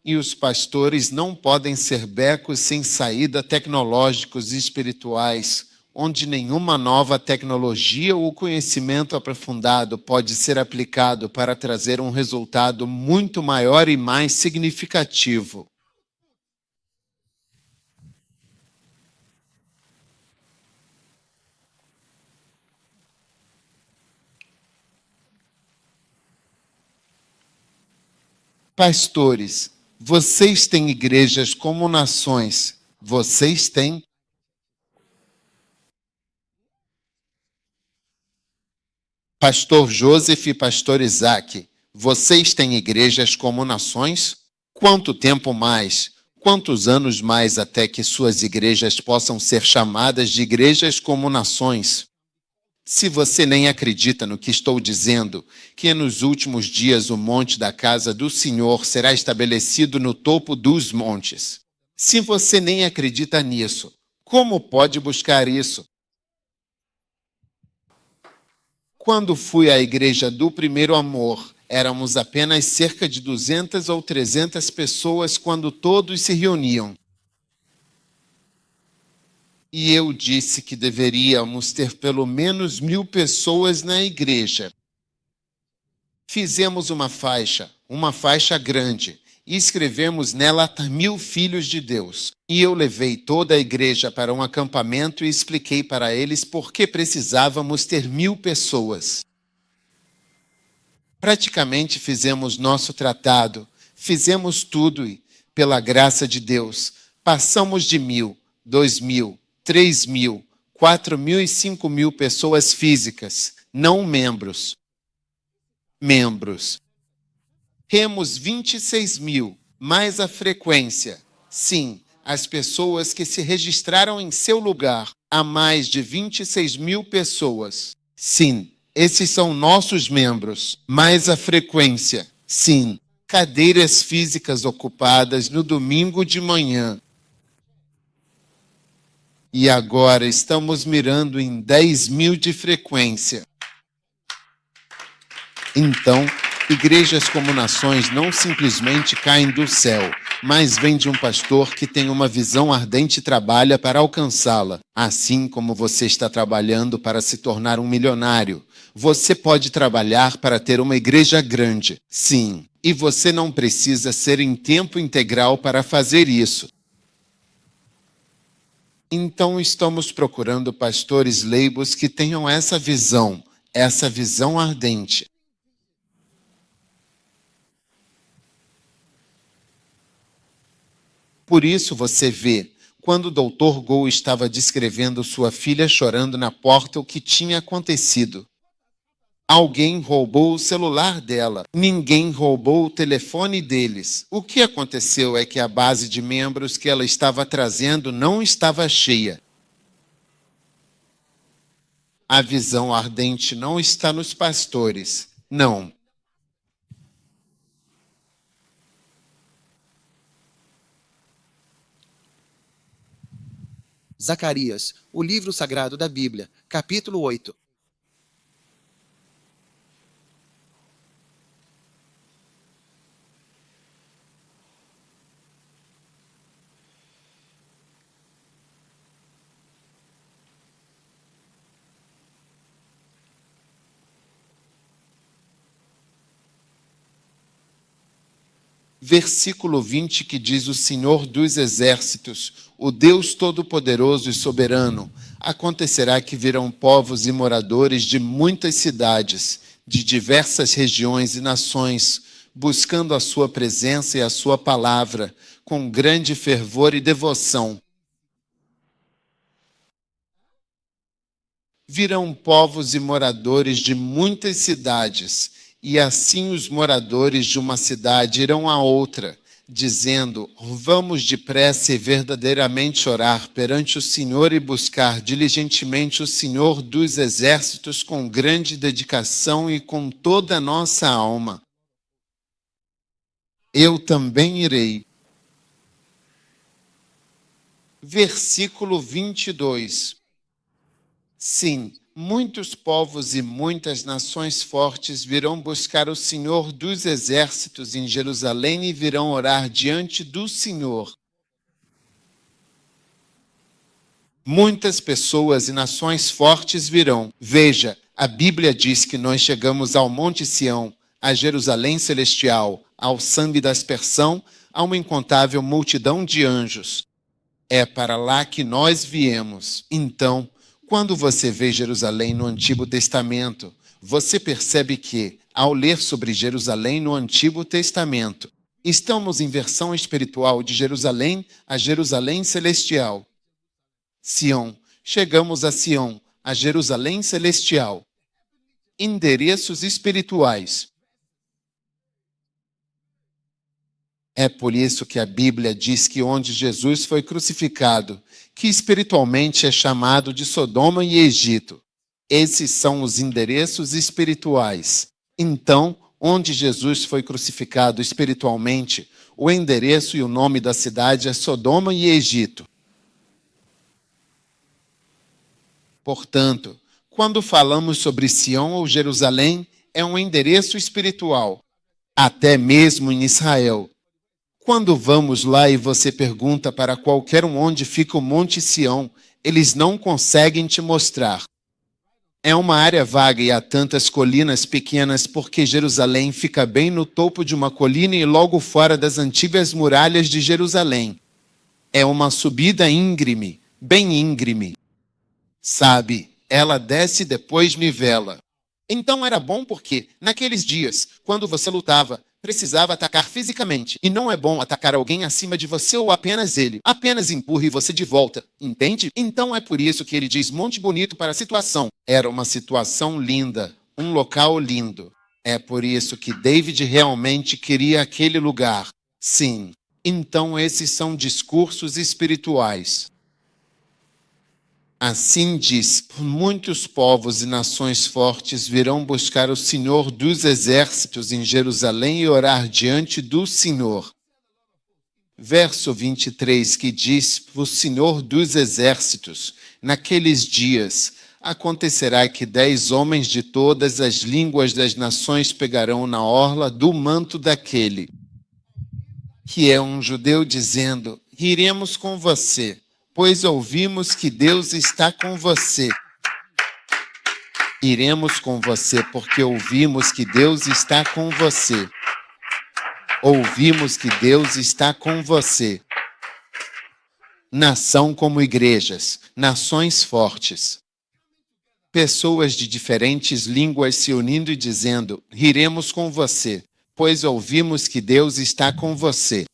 E os pastores não podem ser becos sem saída tecnológicos e espirituais, onde nenhuma nova tecnologia ou conhecimento aprofundado pode ser aplicado para trazer um resultado muito maior e mais significativo. Pastores, vocês têm igrejas como nações. Vocês têm. Pastor Joseph e Pastor Isaac, vocês têm igrejas como nações? Quanto tempo mais? Quantos anos mais até que suas igrejas possam ser chamadas de igrejas como nações? Se você nem acredita no que estou dizendo, que nos últimos dias o monte da casa do Senhor será estabelecido no topo dos montes. Se você nem acredita nisso, como pode buscar isso? Quando fui à igreja do Primeiro Amor, éramos apenas cerca de 200 ou 300 pessoas quando todos se reuniam. E eu disse que deveríamos ter pelo menos 1000 pessoas na igreja. Fizemos uma faixa grande, e escrevemos nela 1000 filhos de Deus. E eu levei toda a igreja para um acampamento e expliquei para eles por que precisávamos ter 1000 pessoas. Praticamente fizemos nosso tratado, fizemos tudo e, pela graça de Deus, passamos de 1000, 2000, 3000, 4000 e 5000 pessoas físicas, não membros. Temos 26.000, mais a frequência. Sim, as pessoas que se registraram em seu lugar, há mais de 26.000 pessoas. Sim, esses são nossos membros, mais a frequência. Sim, cadeiras físicas ocupadas no domingo de manhã. E agora estamos mirando em 10.000 de frequência. Então, igrejas como nações não simplesmente caem do céu, mas vêm de um pastor que tem uma visão ardente e trabalha para alcançá-la. Assim como você está trabalhando para se tornar um milionário, você pode trabalhar para ter uma igreja grande. Sim, e você não precisa ser em tempo integral para fazer isso. Então estamos procurando pastores leigos que tenham essa visão ardente. Por isso você vê, quando o Dr. Go estava descrevendo sua filha chorando na porta, o que tinha acontecido. Alguém roubou o celular dela. Ninguém roubou o telefone deles. O que aconteceu é que a base de membros que ela estava trazendo não estava cheia. A visão ardente não está nos pastores. Não. Zacarias, o livro sagrado da Bíblia, capítulo 8. Versículo 20, que diz: o Senhor dos Exércitos, o Deus Todo-Poderoso e Soberano, acontecerá que virão povos e moradores de muitas cidades, de diversas regiões e nações, buscando a sua presença e a sua palavra, com grande fervor e devoção. Virão povos e moradores de muitas cidades, e assim os moradores de uma cidade irão a outra, dizendo: vamos depressa e verdadeiramente orar perante o Senhor e buscar diligentemente o Senhor dos Exércitos com grande dedicação e com toda a nossa alma. Eu também irei. Versículo 22. Sim, muitos povos e muitas nações fortes virão buscar o Senhor dos Exércitos em Jerusalém e virão orar diante do Senhor. Muitas pessoas e nações fortes virão. Veja, a Bíblia diz que nós chegamos ao Monte Sião, a Jerusalém celestial, ao sangue da aspersão, a uma incontável multidão de anjos. É para lá que nós viemos. Então, quando você vê Jerusalém no Antigo Testamento, você percebe que, ao ler sobre Jerusalém no Antigo Testamento, Estamos em versão espiritual de Jerusalém a Jerusalém celestial. Sião. Chegamos a Sião, a Jerusalém celestial. Endereços espirituais. É por isso que a Bíblia diz que onde Jesus foi crucificado, que espiritualmente é chamado de Sodoma e Egito. Esses são os endereços espirituais. Então, onde Jesus foi crucificado espiritualmente, o endereço e o nome da cidade é Sodoma e Egito. Portanto, quando falamos sobre Sião ou Jerusalém, é um endereço espiritual, até mesmo em Israel. Quando vamos lá e você pergunta para qualquer um onde fica o Monte Sião, eles não conseguem te mostrar. É uma área vaga e há tantas colinas pequenas porque Jerusalém fica bem no topo de uma colina e logo fora das antigas muralhas de Jerusalém. É uma subida íngreme, bem íngreme. Sabe, ela desce e depois nivela. Então era bom porque, naqueles dias, quando você lutava, precisava atacar fisicamente. E não é bom atacar alguém acima de você ou apenas ele. Apenas empurre você de volta, entende? Então é por isso que ele diz monte bonito para a situação. Era uma situação linda, um local lindo. É por isso que David realmente queria aquele lugar. Sim. Então esses são discursos espirituais. Assim diz, muitos povos e nações fortes virão buscar o Senhor dos exércitos em Jerusalém e orar diante do Senhor. Verso 23, que diz, o Senhor dos exércitos, naqueles dias, acontecerá que 10 homens de todas as línguas das nações pegarão na orla do manto daquele, que é um judeu dizendo, iremos com você, pois ouvimos que Deus está com você. Iremos com você porque ouvimos que Deus está com você. Ouvimos que Deus está com você. Nação como igrejas, nações fortes. Pessoas de diferentes línguas se unindo e dizendo, iremos com você, pois ouvimos que Deus está com você.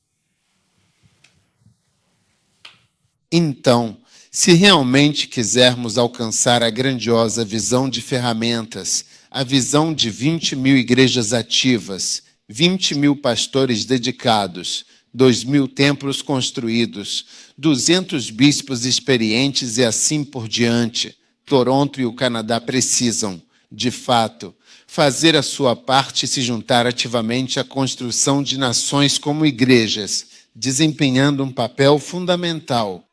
Então, se realmente quisermos alcançar a grandiosa visão de ferramentas, a visão de 20.000 igrejas ativas, 20.000 pastores dedicados, 2.000 templos construídos, 200 bispos experientes e assim por diante, Toronto e o Canadá precisam, de fato, fazer a sua parte e se juntar ativamente à construção de nações como igrejas, desempenhando um papel fundamental.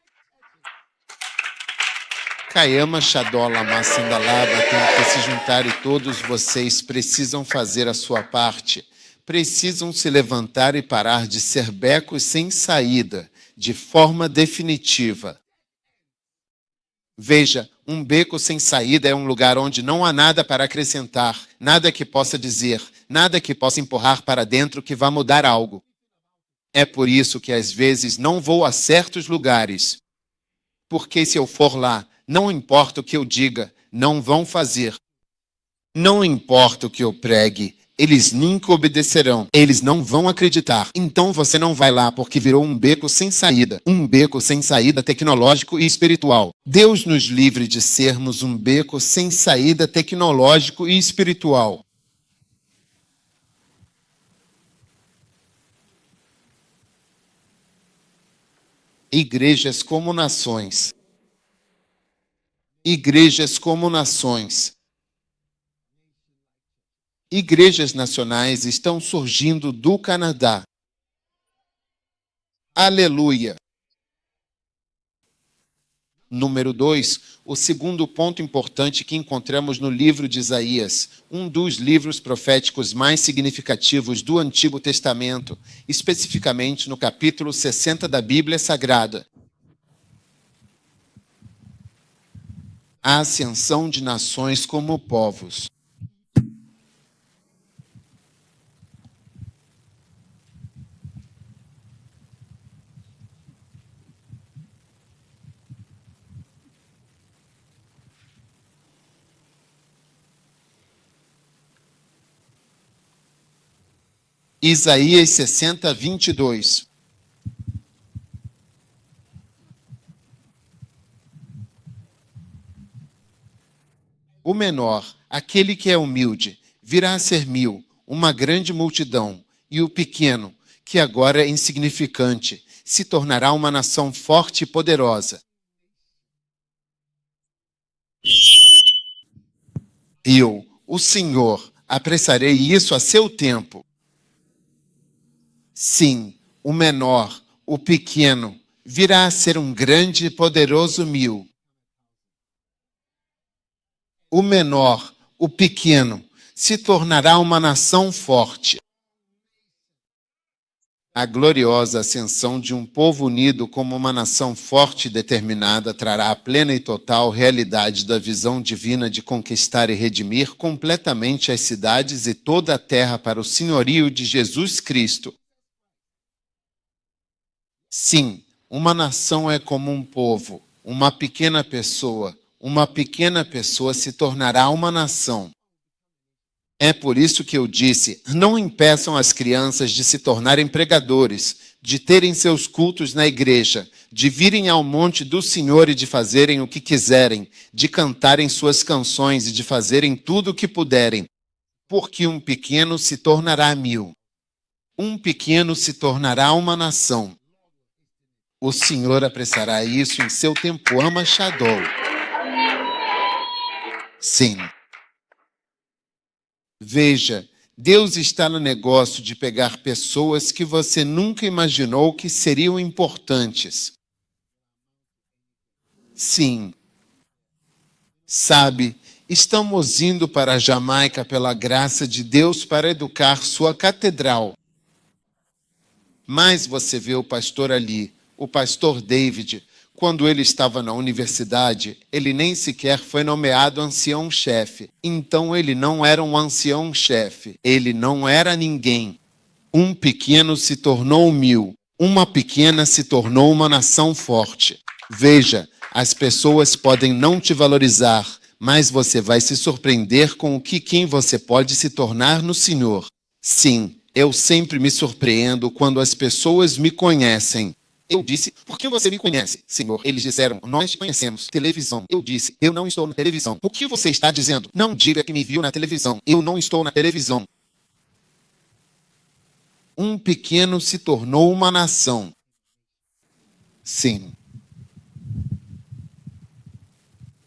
Kayama Shadola Massandalaba tem que se juntar e todos vocês precisam fazer a sua parte. Precisam se levantar e parar de ser becos sem saída, de forma definitiva. Veja, um beco sem saída é um lugar onde não há nada para acrescentar, nada que possa dizer, nada que possa empurrar para dentro que vá mudar algo. É por isso que às vezes não vou a certos lugares. Porque se eu for lá, não importa o que eu diga, não vão fazer. Não importa o que eu pregue, eles nunca obedecerão. Eles não vão acreditar. Então você não vai lá porque virou um beco sem saída. Um beco sem saída tecnológico e espiritual. Deus nos livre de sermos um beco sem saída tecnológico e espiritual. Igrejas como nações. Igrejas como nações. Igrejas nacionais estão surgindo do Canadá. Aleluia! Número 2, o segundo ponto importante que encontramos no livro de Isaías, um dos livros proféticos mais significativos do Antigo Testamento, especificamente no capítulo 60 da Bíblia Sagrada. A ascensão de nações como povos. Isaías 60, 22. O menor, aquele que é humilde, virá a ser 1000, uma grande multidão, e o pequeno, que agora é insignificante, se tornará uma nação forte e poderosa. Eu, o Senhor, apressarei isso a seu tempo. Sim, o menor, o pequeno, virá a ser um grande e poderoso 1000. O menor, o pequeno, se tornará uma nação forte. A gloriosa ascensão de um povo unido como uma nação forte e determinada trará a plena e total realidade da visão divina de conquistar e redimir completamente as cidades e toda a terra para o senhorio de Jesus Cristo. Sim, uma nação é como um povo, uma pequena pessoa se tornará uma nação. É por isso que eu disse, não impeçam as crianças de se tornarem pregadores, de terem seus cultos na igreja, de virem ao monte do Senhor e de fazerem o que quiserem, de cantarem suas canções e de fazerem tudo o que puderem, porque um pequeno se tornará 1000. Um pequeno se tornará uma nação. O Senhor apressará isso em seu tempo, ama Shaddai. Sim. Veja, Deus está no negócio de pegar pessoas que você nunca imaginou que seriam importantes. Sim. Sabe, estamos indo para a Jamaica pela graça de Deus para educar sua catedral. Mas você vê o pastor ali, o pastor David, quando ele estava na universidade, ele nem sequer foi nomeado ancião-chefe. Então ele não era um ancião-chefe, ele não era ninguém. Um pequeno se tornou 1000, uma pequena se tornou uma nação forte. Veja, as pessoas podem não te valorizar, mas você vai se surpreender com quem você pode se tornar no Senhor. Sim, eu sempre me surpreendo quando as pessoas me conhecem. Eu disse, por que você me conhece, Senhor? Eles disseram, nós te conhecemos. Televisão. Eu disse, eu não estou na televisão. O que você está dizendo? Não diga que me viu na televisão. Eu não estou na televisão. Um pequeno se tornou uma nação. Sim.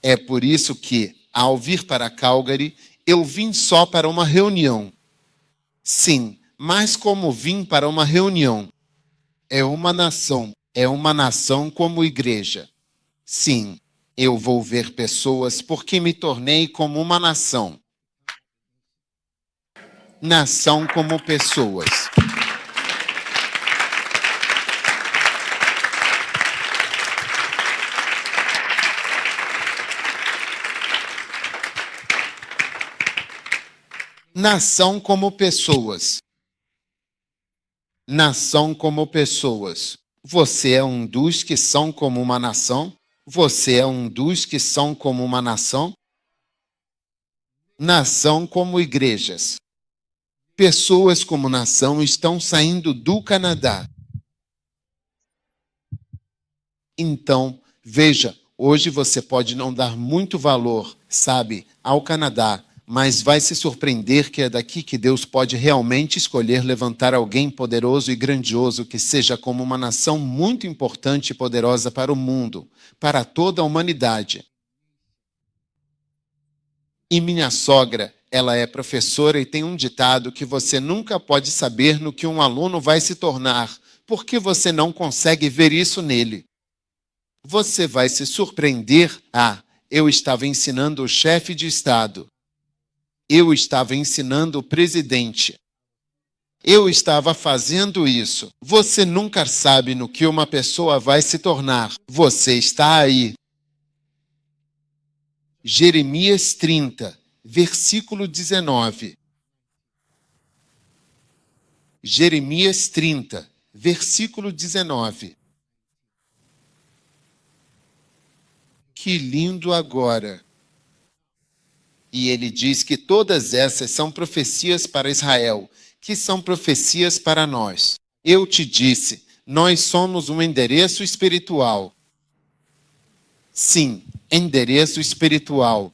É por isso que, ao vir para Calgary, eu vim só para uma reunião. Sim, mas como vim para uma reunião, é uma nação como igreja. Sim, eu vou ver pessoas porque me tornei como uma nação. Nação como pessoas. Nação como pessoas. Nação como pessoas. Você é um dos que são como uma nação? Você é um dos que são como uma nação? Nação como igrejas. Pessoas como nação estão saindo do Canadá. Então, veja, hoje você pode não dar muito valor, sabe, ao Canadá, mas vai se surpreender que é daqui que Deus pode realmente escolher levantar alguém poderoso e grandioso que seja como uma nação muito importante e poderosa para o mundo, para toda a humanidade. E minha sogra, ela é professora e tem um ditado que você nunca pode saber no que um aluno vai se tornar, porque você não consegue ver isso nele. Você vai se surpreender. Eu estava ensinando o chefe de Estado. Eu estava ensinando o presidente. Eu estava fazendo isso. Você nunca sabe no que uma pessoa vai se tornar. Você está aí. Jeremias 30, versículo 19. Jeremias 30, versículo 19. Que lindo agora. E ele diz que todas essas são profecias para Israel, que são profecias para nós. Eu te disse, nós somos um endereço espiritual. Sim, endereço espiritual.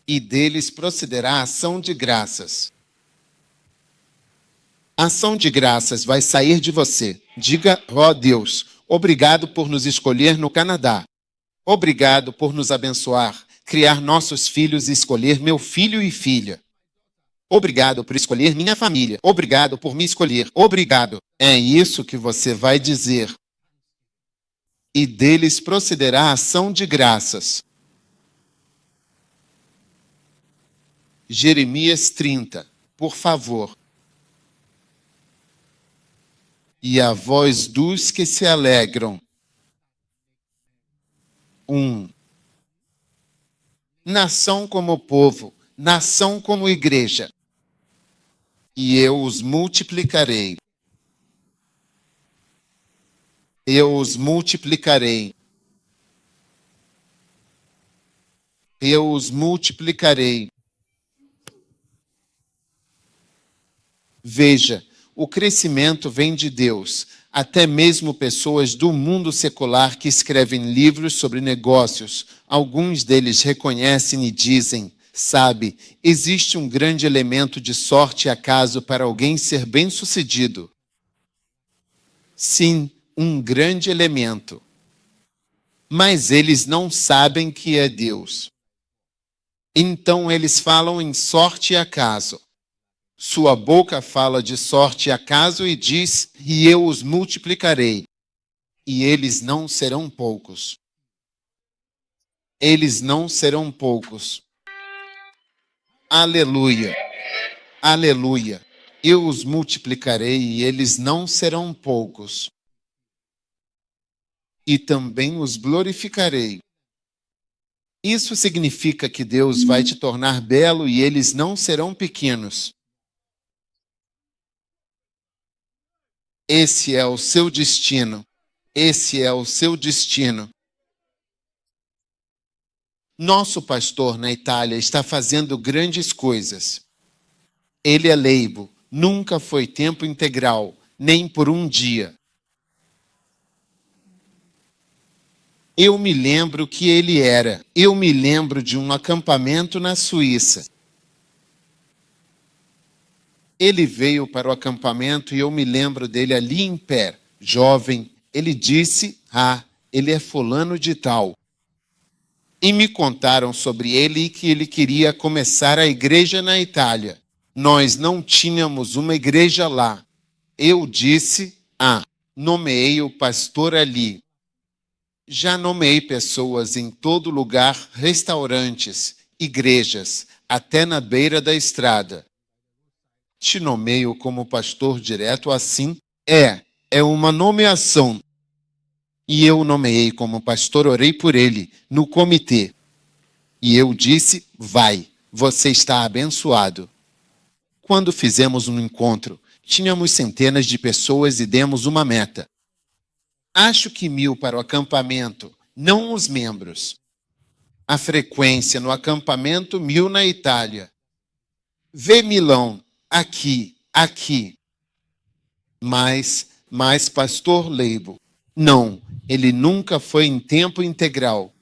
E deles procederá a ação de graças. A ação de graças vai sair de você. Diga, ó Deus, obrigado por nos escolher no Canadá. Obrigado por nos abençoar, criar nossos filhos e escolher meu filho e filha. Obrigado por escolher minha família. Obrigado por me escolher. Obrigado. É isso que você vai dizer. E deles procederá a ação de graças. Jeremias 30, por favor. E a voz dos que se alegram. 1. Nação como povo, nação como igreja. E eu os multiplicarei. Eu os multiplicarei. Eu os multiplicarei. Veja, o crescimento vem de Deus. Até mesmo pessoas do mundo secular que escrevem livros sobre negócios, alguns deles reconhecem e dizem, sabe, existe um grande elemento de sorte e acaso para alguém ser bem-sucedido. Sim, um grande elemento. Mas eles não sabem que é Deus. Então eles falam em sorte e acaso. Sua boca fala de sorte e acaso e diz, e eu os multiplicarei. E eles não serão poucos. Eles não serão poucos. Aleluia. Aleluia. Eu os multiplicarei e eles não serão poucos. E também os glorificarei. Isso significa que Deus vai te tornar belo e eles não serão pequenos. Esse é o seu destino. Esse é o seu destino. Nosso pastor na Itália está fazendo grandes coisas. Ele é leibo, nunca foi tempo integral, nem por um dia. Eu me lembro que ele era. Eu me lembro de um acampamento na Suíça. Ele veio para o acampamento e eu me lembro dele ali em pé, jovem. Ele disse, ele é fulano de tal. E me contaram sobre ele e que ele queria começar a igreja na Itália. Nós não tínhamos uma igreja lá. Eu disse, nomeei o pastor ali. Já nomeei pessoas em todo lugar, restaurantes, igrejas, até na beira da estrada. Te nomeio como pastor direto assim? É uma nomeação. E eu o nomeei como pastor, orei por ele, no comitê. E eu disse, vai, você está abençoado. Quando fizemos um encontro, tínhamos centenas de pessoas e demos uma meta. Acho que 1.000 para o acampamento, não os membros. A frequência no acampamento, 1.000 na Itália. Vê Milão, aqui. Mas pastor Leibo, não, ele nunca foi em tempo integral.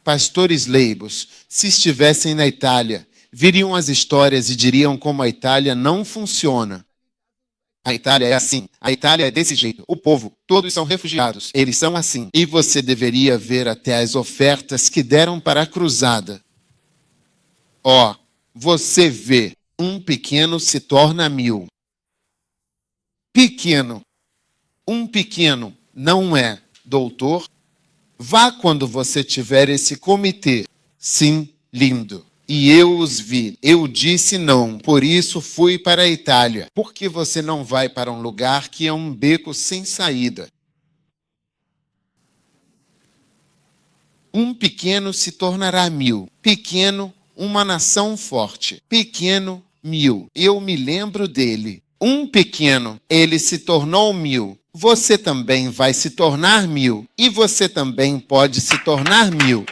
Pastores leibos, se estivessem na Itália, viriam as histórias e diriam como a Itália não funciona. A Itália é assim, a Itália é desse jeito, o povo, todos são refugiados, eles são assim. E você deveria ver até as ofertas que deram para a cruzada. Você vê, um pequeno se torna 1.000. Pequeno. Um pequeno não é doutor. Vá quando você tiver esse comitê. Sim, lindo. E eu os vi. Eu disse não, por isso fui para a Itália. Por que você não vai para um lugar que é um beco sem saída? Um pequeno se tornará 1.000. Pequeno, uma nação forte. Pequeno, 1.000. Eu me lembro dele. Um pequeno, ele se tornou 1.000. Você também vai se tornar 1.000. E você também pode se tornar 1.000.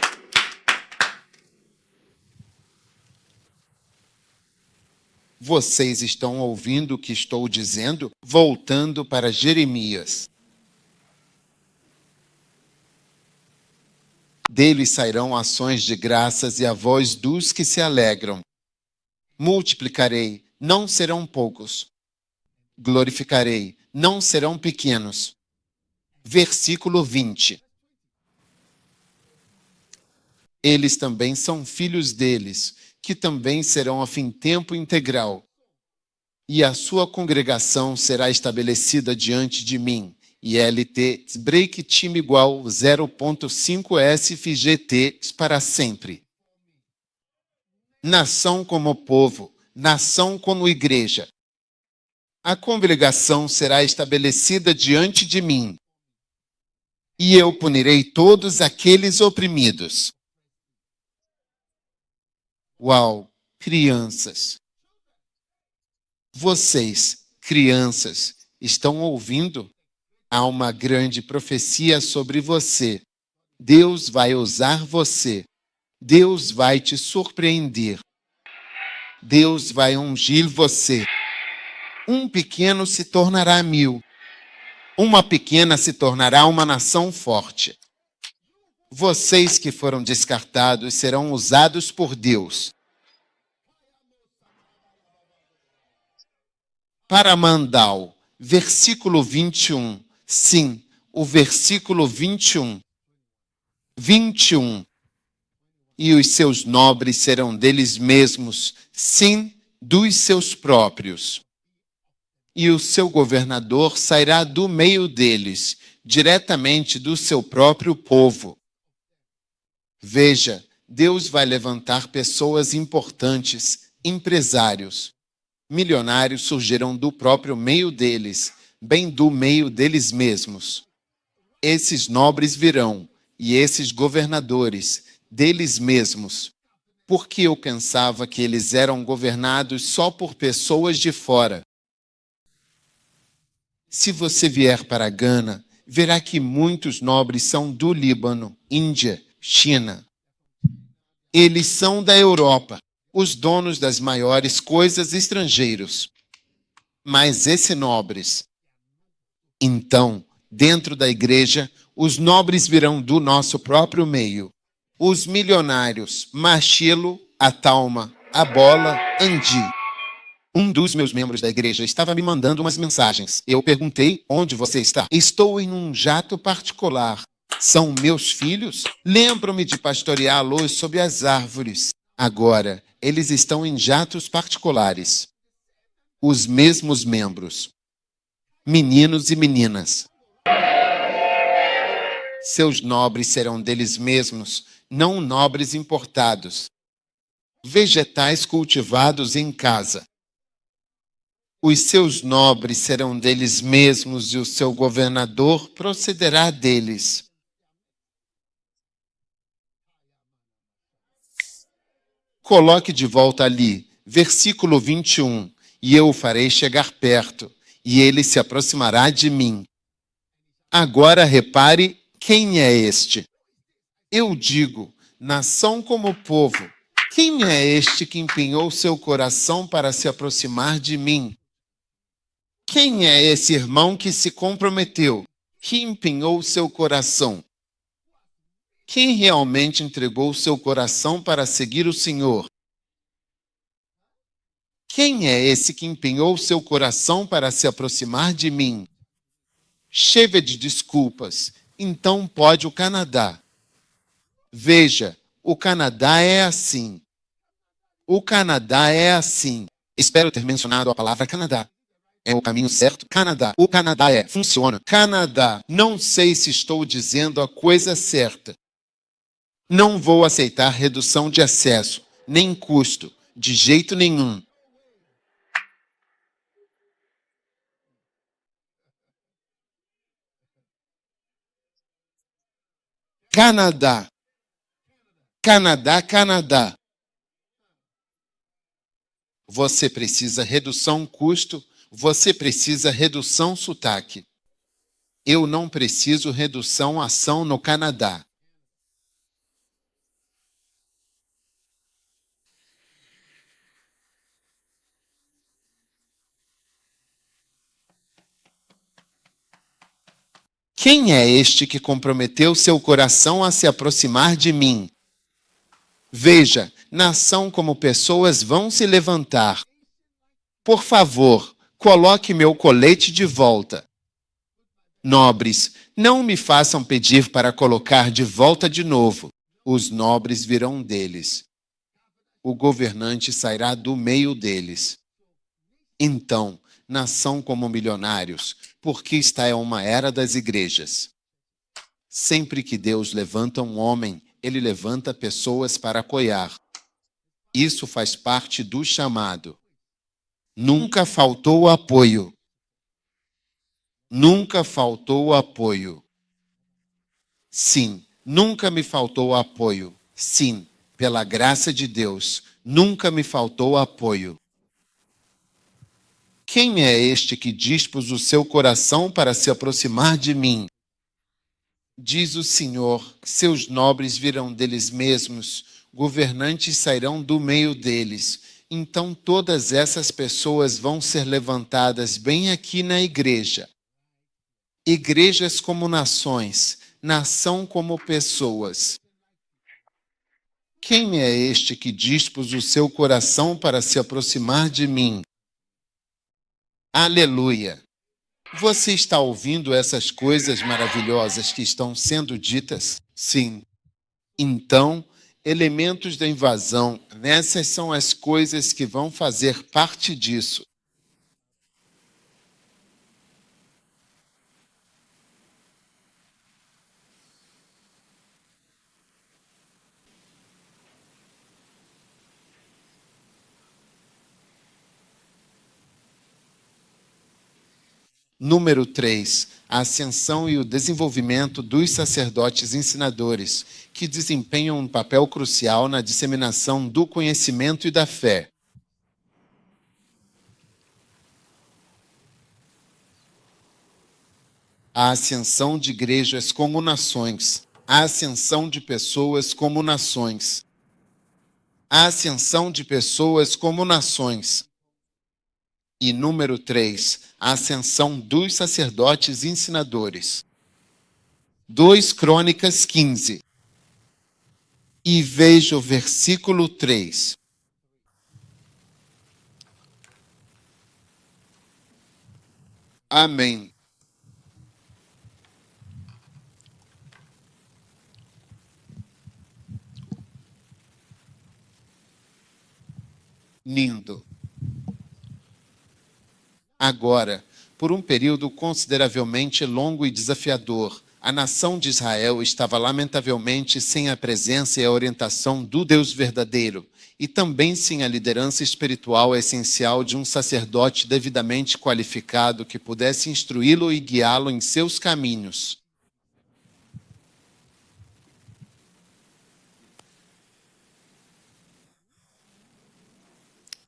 Vocês estão ouvindo o que estou dizendo? Voltando para Jeremias. Dele sairão ações de graças e a voz dos que se alegram. Multiplicarei, não serão poucos. Glorificarei, não serão pequenos. Versículo 20. Eles também são filhos deles, que também serão a fim tempo integral. E a sua congregação será estabelecida diante de mim. ILT break time igual 0.5 SFGT para sempre. Nação como povo, nação como igreja. A congregação será estabelecida diante de mim. E eu punirei todos aqueles oprimidos. Uau, crianças. Vocês, crianças, estão ouvindo? Há uma grande profecia sobre você. Deus vai usar você. Deus vai te surpreender. Deus vai ungir você. Um pequeno se tornará 1000. Uma pequena se tornará uma nação forte. Vocês que foram descartados serão usados por Deus para Mandal, versículo 21. Sim, o versículo 21. 21. E os seus nobres serão deles mesmos, sim, dos seus próprios. E o seu governador sairá do meio deles, diretamente do seu próprio povo. Veja, Deus vai levantar pessoas importantes, empresários. Milionários surgirão do próprio meio deles, bem do meio deles mesmos. Esses nobres virão, e esses governadores, deles mesmos, porque eu pensava que eles eram governados só por pessoas de fora. Se você vier para Gana, verá que muitos nobres são do Líbano, Índia, China. Eles são da Europa, os donos das maiores coisas estrangeiros. Mas esses nobres. Então, dentro da igreja, os nobres virão do nosso próprio meio. Os milionários, Machilo, Atalma, Abola, Andi. Um dos meus membros da igreja estava me mandando umas mensagens. Eu perguntei, onde você está? Estou em um jato particular. São meus filhos? Lembro-me de pastoreá-los sob as árvores. Agora, eles estão em jatos particulares. Os mesmos membros. Meninos e meninas. Seus nobres serão deles mesmos, não nobres importados. Vegetais cultivados em casa. Os seus nobres serão deles mesmos e o seu governador procederá deles. Coloque de volta ali, versículo 21. E eu o farei chegar perto, e ele se aproximará de mim. Agora repare quem é este. Eu digo, nação como povo, quem é este que empenhou seu coração para se aproximar de mim? Quem é esse irmão que se comprometeu, que empenhou seu coração? Quem realmente entregou seu coração para seguir o Senhor? Quem é esse que empenhou seu coração para se aproximar de mim? Chega de desculpas, então pode o Canadá. Veja, o Canadá é assim. O Canadá é assim. Espero ter mencionado a palavra Canadá. É o caminho certo? Canadá. O Canadá funciona. Canadá. Não sei se estou dizendo a coisa certa. Não vou aceitar redução de acesso, nem custo, de jeito nenhum. Canadá. Canadá, Canadá. Você precisa redução custo, você precisa redução sotaque. Eu não preciso redução ação no Canadá. Quem é este que comprometeu seu coração a se aproximar de mim? Veja, nação como pessoas vão se levantar. Por favor, coloque meu colete de volta. Nobres, não me façam pedir para colocar de volta de novo. Os nobres virão deles. O governante sairá do meio deles. Então, nação como milionários, porque esta é uma era das igrejas. Sempre que Deus levanta um homem, ele levanta pessoas para apoiar. Isso faz parte do chamado. Nunca faltou apoio. Nunca faltou apoio. Sim, nunca me faltou apoio. Sim, pela graça de Deus, nunca me faltou apoio. Quem é este que dispôs o seu coração para se aproximar de mim? Diz o Senhor, seus nobres virão deles mesmos, governantes sairão do meio deles. Então todas essas pessoas vão ser levantadas bem aqui na igreja. Igrejas como nações, nação como pessoas. Quem é este que dispôs o seu coração para se aproximar de mim? Aleluia! Você está ouvindo essas coisas maravilhosas que estão sendo ditas? Sim. Então, elementos da invasão, essas são as coisas que vão fazer parte disso. Número 3, a ascensão e o desenvolvimento dos sacerdotes ensinadores, que desempenham um papel crucial na disseminação do conhecimento e da fé. A ascensão de igrejas como nações, a ascensão de pessoas como nações. A ascensão de pessoas como nações. E número 3, a ascensão dos sacerdotes ensinadores. 2 Crônicas 15. E veja o versículo 3. Amém. Lindo. Agora, por um período consideravelmente longo e desafiador, a nação de Israel estava lamentavelmente sem a presença e a orientação do Deus verdadeiro, e também sem a liderança espiritual essencial de um sacerdote devidamente qualificado que pudesse instruí-lo e guiá-lo em seus caminhos.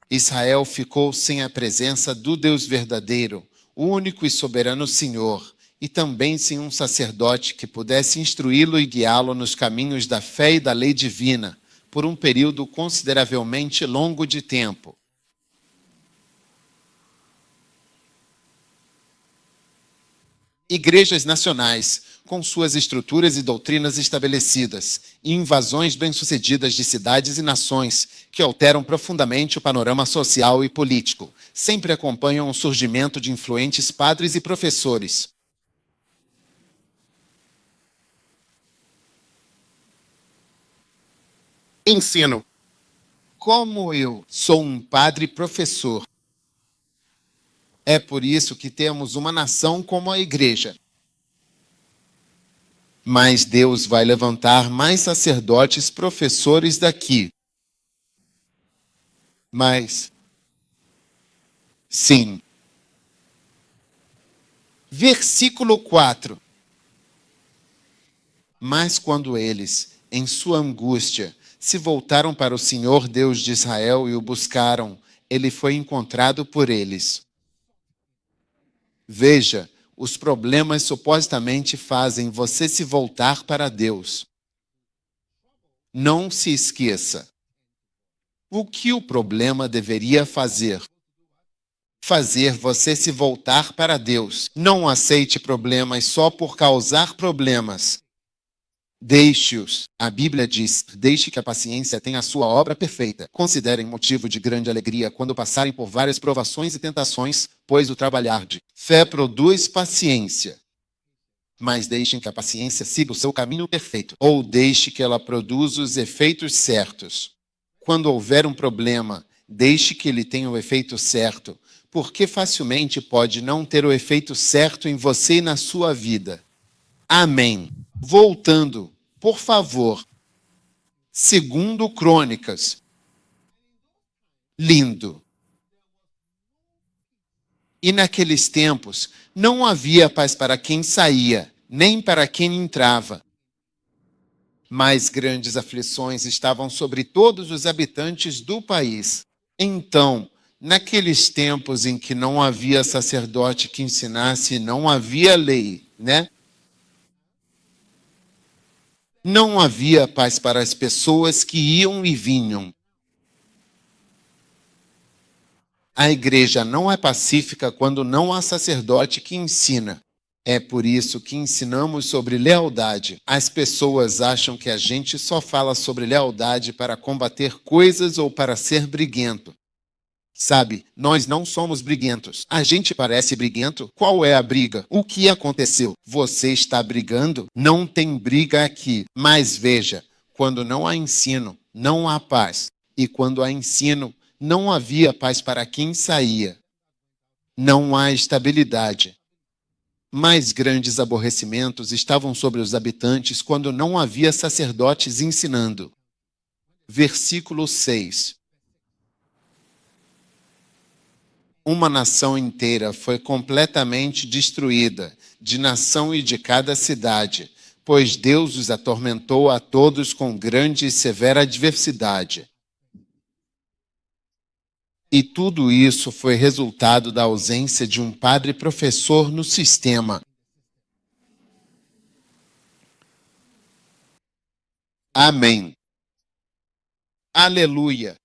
Israel ficou sem a presença do Deus verdadeiro, o único e soberano Senhor, e também sem um sacerdote que pudesse instruí-lo e guiá-lo nos caminhos da fé e da lei divina, por um período consideravelmente longo de tempo. Igrejas nacionais, com suas estruturas e doutrinas estabelecidas, e invasões bem-sucedidas de cidades e nações que alteram profundamente o panorama social e político, sempre acompanham o surgimento de influentes padres e professores. Ensino. Como eu sou um padre professor, é por isso que temos uma nação como a igreja. Mas Deus vai levantar mais sacerdotes professores daqui. Mas, sim. Versículo 4. Mas quando eles, em sua angústia, se voltaram para o Senhor Deus de Israel e o buscaram, ele foi encontrado por eles. Veja, os problemas supostamente fazem você se voltar para Deus. Não se esqueça. O que o problema deveria fazer? fazer você se voltar para Deus. Não aceite problemas só por causar problemas. Deixe-os. A Bíblia diz: deixe que a paciência tenha a sua obra perfeita. Considerem motivo de grande alegria quando passarem por várias provações e tentações, pois o trabalhar de fé produz paciência. Mas deixem que a paciência siga o seu caminho perfeito, ou deixe que ela produza os efeitos certos. Quando houver um problema, deixe que ele tenha o efeito certo, porque facilmente pode não ter o efeito certo em você e na sua vida. Amém. Voltando, por favor. Segundo Crônicas. Lindo. E naqueles tempos não havia paz para quem saía, nem para quem entrava. Mas grandes aflições estavam sobre todos os habitantes do país. Então, naqueles tempos em que não havia sacerdote que ensinasse, não havia lei, né? Não havia paz para as pessoas que iam e vinham. A igreja não é pacífica quando não há sacerdote que ensina. É por isso que ensinamos sobre lealdade. As pessoas acham que a gente só fala sobre lealdade para combater coisas ou para ser briguento. Sabe, nós não somos briguentos. A gente parece briguento? Qual é a briga? O que aconteceu? Você está brigando? Não tem briga aqui. Mas veja, quando não há ensino, não há paz. E quando há ensino, não havia paz para quem saía. Não há estabilidade. Mais grandes aborrecimentos estavam sobre os habitantes quando não havia sacerdotes ensinando. Versículo 6. Uma nação inteira foi completamente destruída, de nação e de cada cidade, pois Deus os atormentou a todos com grande e severa adversidade. E tudo isso foi resultado da ausência de um padre professor no sistema. Amém. Aleluia.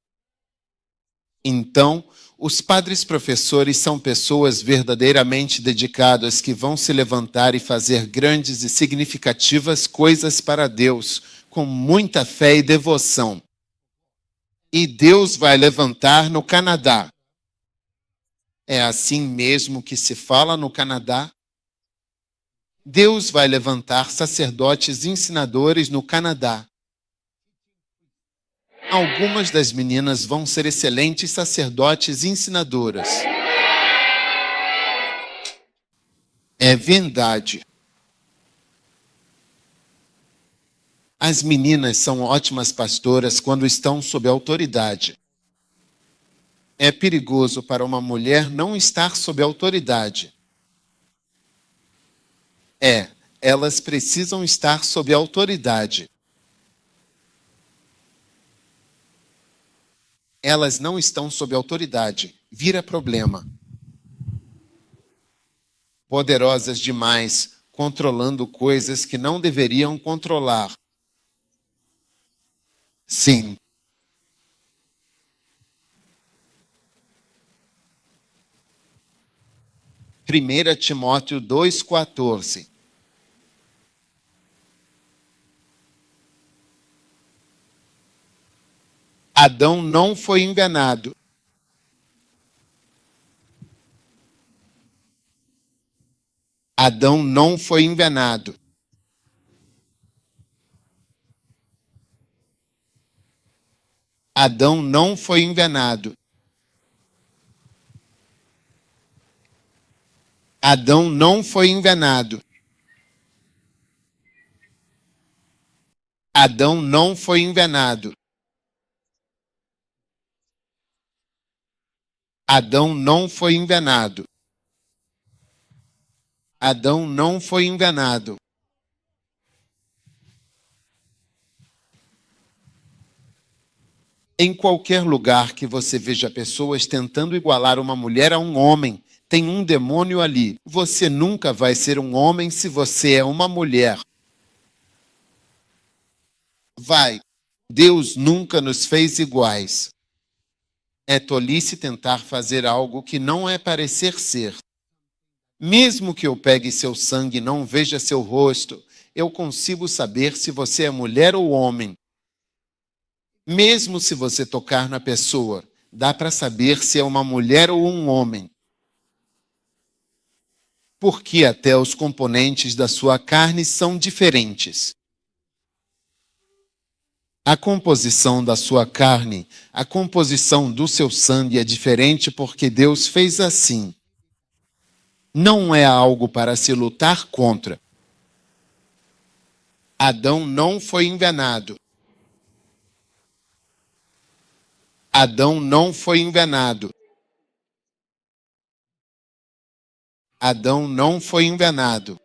Então, os padres professores são pessoas verdadeiramente dedicadas que vão se levantar e fazer grandes e significativas coisas para Deus, com muita fé e devoção. E Deus vai levantar no Canadá. É assim mesmo que se fala no Canadá? Deus vai levantar sacerdotes ensinadores no Canadá. Algumas das meninas vão ser excelentes sacerdotes ensinadoras. É verdade. As meninas são ótimas pastoras quando estão sob autoridade. É perigoso para uma mulher não estar sob autoridade. Elas precisam estar sob autoridade. Elas não estão sob autoridade. Vira problema. Poderosas demais, controlando coisas que não deveriam controlar. Sim. Primeira Timóteo 2,14. Adão não foi enganado. Adão não foi enganado. Adão não foi enganado. Adão não foi enganado. Adão não foi enganado. Adão não foi enganado. Adão não foi enganado. Em qualquer lugar que você veja pessoas tentando igualar uma mulher a um homem, tem um demônio ali. Você nunca vai ser um homem se você é uma mulher. Vai. Deus nunca nos fez iguais. É tolice tentar fazer algo que não é parecer ser. Mesmo que eu pegue seu sangue e não veja seu rosto, eu consigo saber se você é mulher ou homem. Mesmo se você tocar na pessoa, dá para saber se é uma mulher ou um homem. Porque até os componentes da sua carne são diferentes. A composição da sua carne, a composição do seu sangue é diferente porque Deus fez assim. Não é algo para se lutar contra. Adão não foi enganado. Adão não foi enganado. Adão não foi enganado.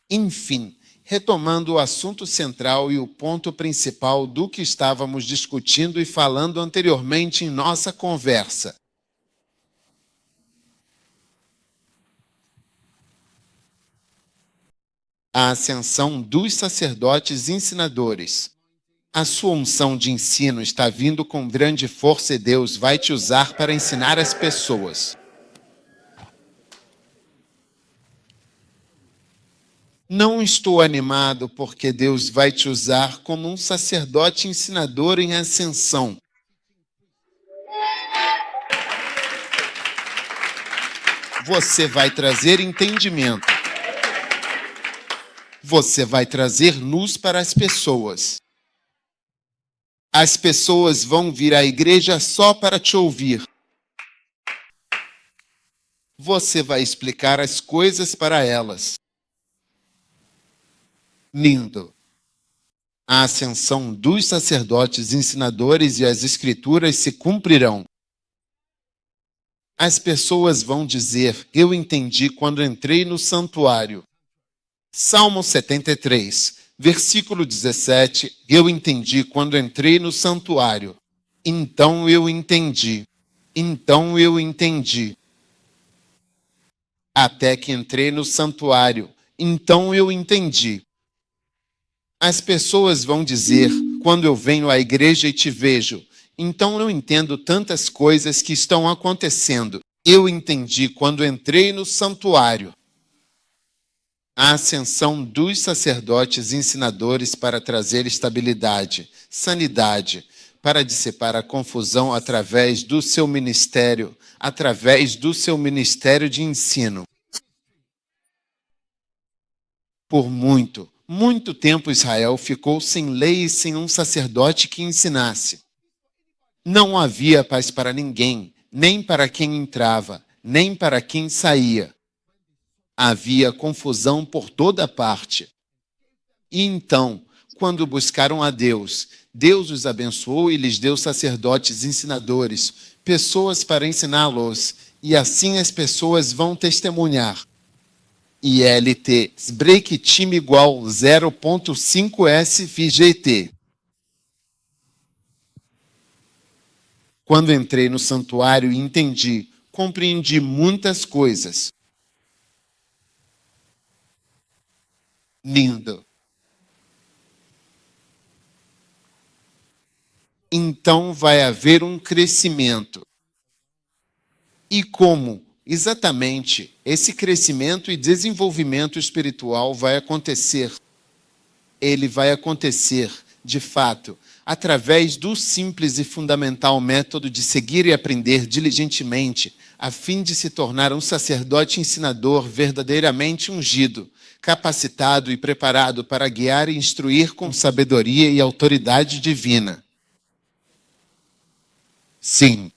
Enfim, retomando o assunto central e o ponto principal do que estávamos discutindo e falando anteriormente em nossa conversa. A ascensão dos sacerdotes ensinadores. A sua unção de ensino está vindo com grande força e Deus vai te usar para ensinar as pessoas. Não estou animado porque Deus vai te usar como um sacerdote ensinador em ascensão. Você vai trazer entendimento. Você vai trazer luz para as pessoas. As pessoas vão vir à igreja só para te ouvir. Você vai explicar as coisas para elas. Lindo. A ascensão dos sacerdotes ensinadores e as escrituras se cumprirão. As pessoas vão dizer, eu entendi quando entrei no santuário. Salmo 73, versículo 17, eu entendi quando entrei no santuário. Então eu entendi. Então eu entendi. Até que entrei no santuário. Então eu entendi. As pessoas vão dizer, quando eu venho à igreja e te vejo, então eu entendo tantas coisas que estão acontecendo. Eu entendi quando entrei no santuário. A ascensão dos sacerdotes ensinadores para trazer estabilidade, sanidade, para dissipar a confusão através do seu ministério de ensino. Por muito tempo Israel ficou sem lei e sem um sacerdote que ensinasse. Não havia paz para ninguém, nem para quem entrava, nem para quem saía. Havia confusão por toda parte. E então, quando buscaram a Deus, Deus os abençoou e lhes deu sacerdotes ensinadores, pessoas para ensiná-los, e assim as pessoas vão testemunhar. ILT break time igual 0.5 SVGT. Quando entrei no santuário e entendi, compreendi muitas coisas. Lindo. Então vai haver um crescimento. E como exatamente esse crescimento e desenvolvimento espiritual vai acontecer? Ele vai acontecer, de fato, através do simples e fundamental método de seguir e aprender diligentemente, a fim de se tornar um sacerdote ensinador verdadeiramente ungido, capacitado e preparado para guiar e instruir com sabedoria e autoridade divina. Sim.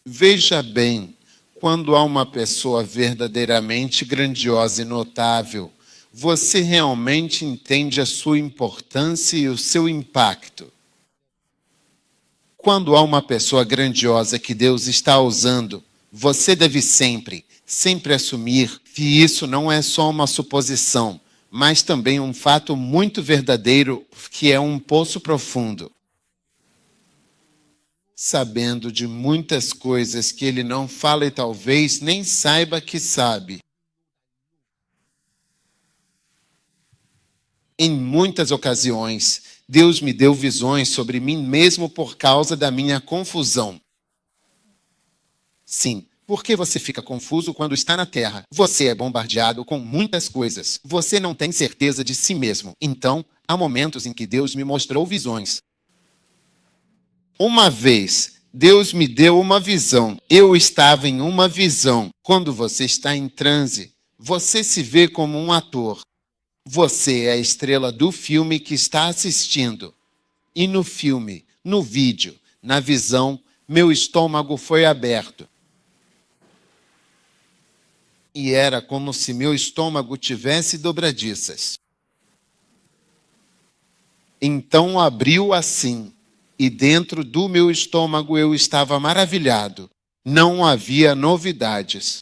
Veja bem, quando há uma pessoa verdadeiramente grandiosa e notável, você realmente entende a sua importância e o seu impacto. Quando há uma pessoa grandiosa que Deus está usando, você deve sempre assumir que isso não é só uma suposição, mas também um fato muito verdadeiro, que é um poço profundo. Sabendo de muitas coisas que ele não fala e talvez nem saiba que sabe. Em muitas ocasiões, Deus me deu visões sobre mim mesmo por causa da minha confusão. Sim, porque você fica confuso quando está na Terra. Você é bombardeado com muitas coisas. Você não tem certeza de si mesmo. Então, há momentos em que Deus me mostrou visões. Uma vez, Deus me deu uma visão. Eu estava em uma visão. Quando você está em transe, você se vê como um ator. Você é a estrela do filme que está assistindo. E no filme, no vídeo, na visão, meu estômago foi aberto. E era como se meu estômago tivesse dobradiças. Então abriu assim, e dentro do meu estômago eu estava maravilhado. Não havia novidades.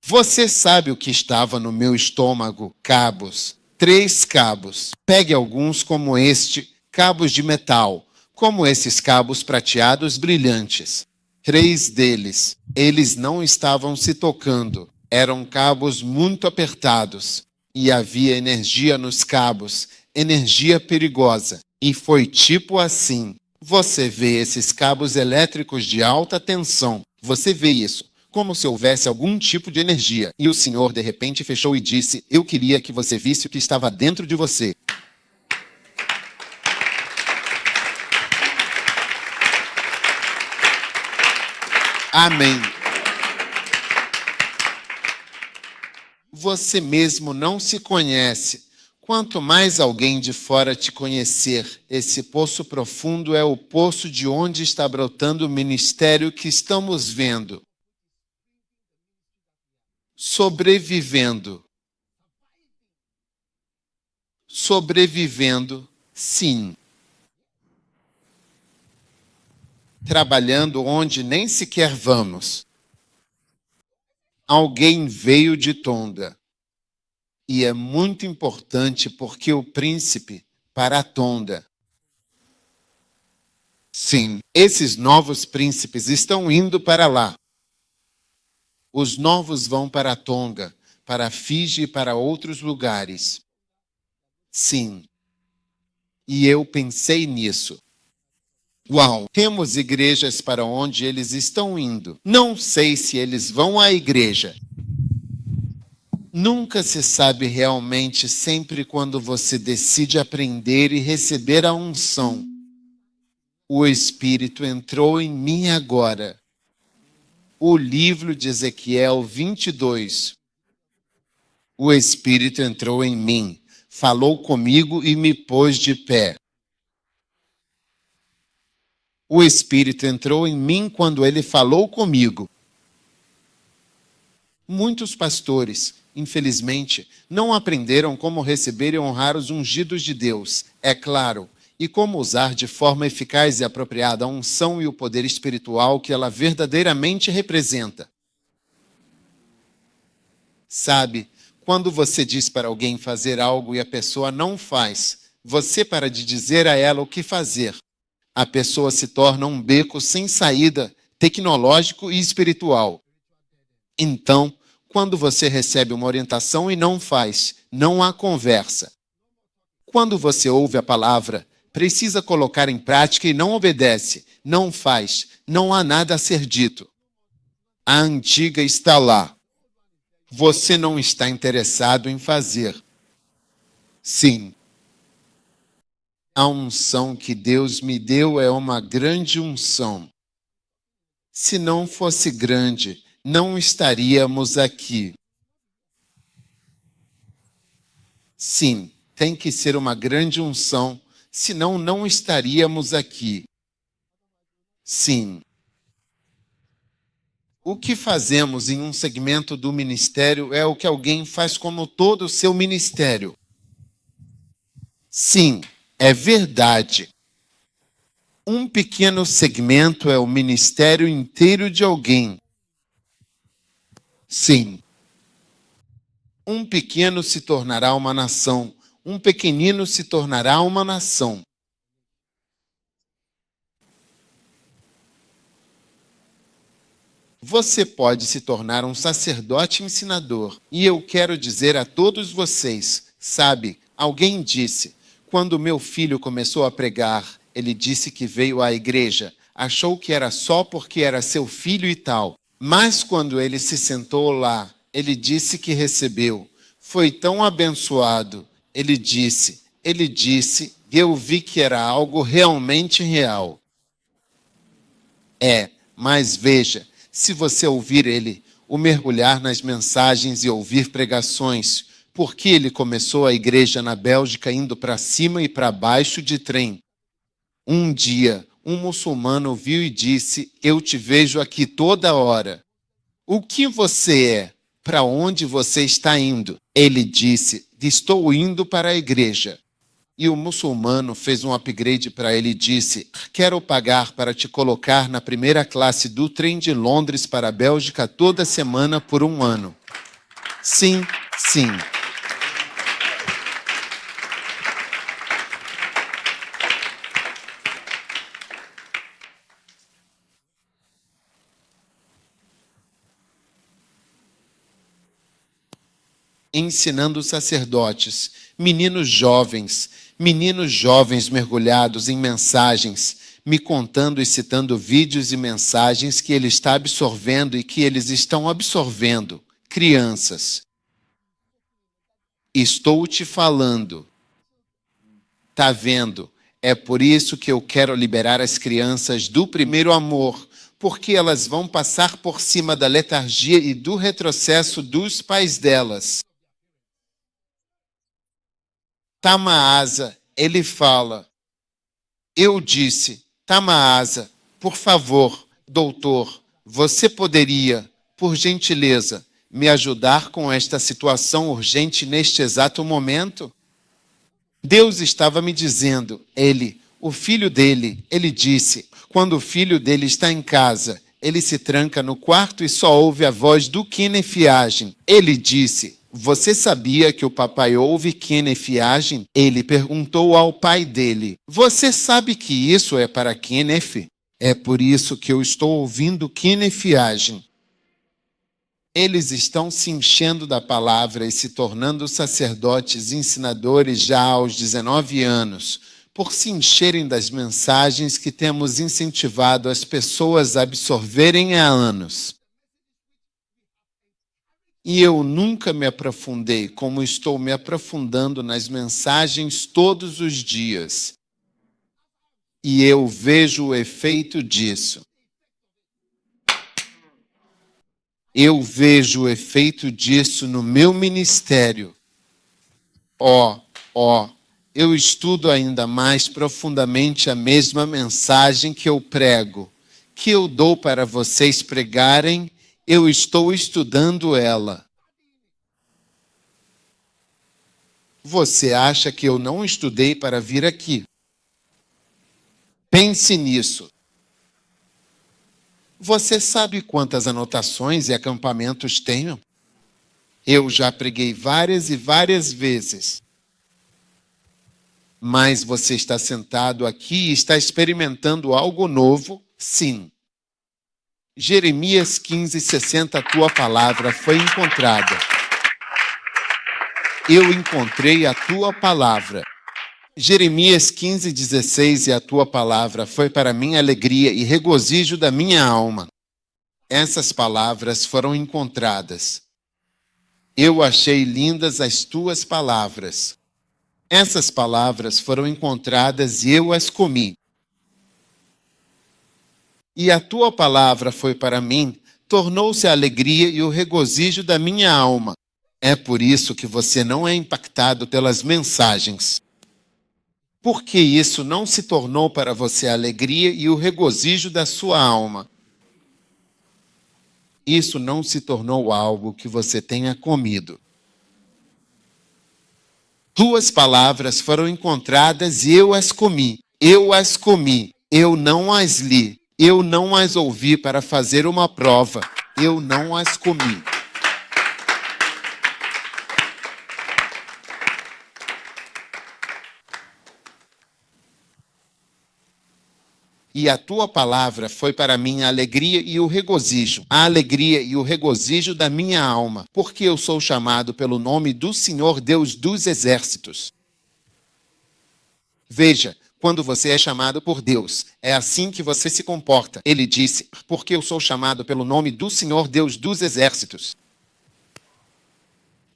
Você sabe o que estava no meu estômago? Cabos. 3 cabos. Pegue alguns como este, cabos de metal, como esses cabos prateados brilhantes. 3 deles. Eles não estavam se tocando. Eram cabos muito apertados. E havia energia nos cabos, energia perigosa. E foi tipo assim. Você vê esses cabos elétricos de alta tensão. Você vê isso, como se houvesse algum tipo de energia. E o Senhor, de repente, fechou e disse: eu queria que você visse o que estava dentro de você. Amém. Você mesmo não se conhece. Quanto mais alguém de fora te conhecer, esse poço profundo é o poço de onde está brotando o ministério que estamos vendo. Sobrevivendo. Sobrevivendo, sim. Trabalhando onde nem sequer vamos. Alguém veio de Tonga. E é muito importante porque o príncipe para Tonga. Sim, esses novos príncipes estão indo para lá. Os novos vão para Tonga, para Fiji e para outros lugares. Sim. E eu pensei nisso. Uau, temos igrejas para onde eles estão indo. Não sei se eles vão à igreja. Nunca se sabe realmente, sempre quando você decide aprender e receber a unção. O Espírito entrou em mim agora. O livro de Ezequiel 22. O Espírito entrou em mim, falou comigo e me pôs de pé. O Espírito entrou em mim quando ele falou comigo. Muitos pastores, infelizmente, não aprenderam como receber e honrar os ungidos de Deus, é claro, e como usar de forma eficaz e apropriada a unção e o poder espiritual que ela verdadeiramente representa. Sabe, quando você diz para alguém fazer algo e a pessoa não faz, você para de dizer a ela o que fazer. A pessoa se torna um beco sem saída, tecnológico e espiritual. Então, quando você recebe uma orientação e não faz, não há conversa. Quando você ouve a palavra, precisa colocar em prática e não obedece, não faz, não há nada a ser dito. A antiga está lá. Você não está interessado em fazer. Sim. A unção que Deus me deu é uma grande unção. Se não fosse grande, não estaríamos aqui. Sim, tem que ser uma grande unção, senão não estaríamos aqui. Sim. O que fazemos em um segmento do ministério é o que alguém faz como todo o seu ministério. Sim, é verdade. Um pequeno segmento é o ministério inteiro de alguém. Sim. Um pequeno se tornará uma nação. Um pequenino se tornará uma nação. Você pode se tornar um sacerdote ensinador. E eu quero dizer a todos vocês, Sabe, alguém disse, quando meu filho começou a pregar, ele disse que veio à igreja, achou que era só porque era seu filho e tal. Mas quando ele se sentou lá, ele disse que recebeu. Foi tão abençoado. Ele disse, eu vi que era algo realmente real. Mas veja, se você ouvir ele, o mergulhar nas mensagens e ouvir pregações, porque ele começou a igreja na Bélgica indo para cima e para baixo de trem. Um dia, um muçulmano viu e disse, eu te vejo aqui toda hora. O que você é? Para onde você está indo? Ele disse, estou indo para a igreja. E o muçulmano fez um upgrade para ele e disse, quero pagar para te colocar na primeira classe do trem de Londres para a Bélgica toda semana por 1 ano. Sim, sim. Ensinando sacerdotes, meninos jovens mergulhados em mensagens, me contando e citando vídeos e mensagens que ele está absorvendo e que eles estão absorvendo. Crianças, estou te falando, tá vendo? É por isso que eu quero liberar as crianças do primeiro amor, porque elas vão passar por cima da letargia e do retrocesso dos pais delas. Tamaasa, ele fala, eu disse, Tamaasa, por favor, doutor, você poderia, por gentileza, me ajudar com esta situação urgente neste exato momento? Deus estava me dizendo, o filho dele, ele disse, quando o filho dele está em casa, ele se tranca no quarto e só ouve a voz do Kenneth Hagin. Ele disse, você sabia que o papai ouve Kenneth Hagin? Ele perguntou ao pai dele, você sabe que isso é para Kenneth? É por isso que eu estou ouvindo Kenneth Hagin. Eles estão se enchendo da palavra e se tornando sacerdotes ensinadores já aos 19 anos, por se encherem das mensagens que temos incentivado as pessoas a absorverem há anos. E eu nunca me aprofundei como estou me aprofundando nas mensagens todos os dias. E eu vejo o efeito disso. Eu vejo o efeito disso no meu ministério. Eu estudo ainda mais profundamente a mesma mensagem que eu prego, que eu dou para vocês pregarem, eu estou estudando ela. Você acha que eu não estudei para vir aqui? Pense nisso. Você sabe quantas anotações e acampamentos tenho? Eu já preguei várias e várias vezes. Mas você está sentado aqui e está experimentando algo novo? Sim. Jeremias 15:60, a tua palavra foi encontrada. Eu encontrei a tua palavra. Jeremias 15:16, e a tua palavra foi para mim alegria e regozijo da minha alma. Essas palavras foram encontradas. Eu achei lindas as tuas palavras. Essas palavras foram encontradas e eu as comi. E a tua palavra foi para mim, tornou-se a alegria e o regozijo da minha alma. É por isso que você não é impactado pelas mensagens. Porque isso não se tornou para você a alegria e o regozijo da sua alma. Isso não se tornou algo que você tenha comido. Tuas palavras foram encontradas e eu as comi. Eu as comi. Eu não as li. Eu não as ouvi para fazer uma prova. Eu não as comi. E a tua palavra foi para mim a alegria e o regozijo, a alegria e o regozijo da minha alma, porque eu sou chamado pelo nome do Senhor Deus dos exércitos. Veja, quando você é chamado por Deus, é assim que você se comporta. Ele disse, porque eu sou chamado pelo nome do Senhor Deus dos exércitos.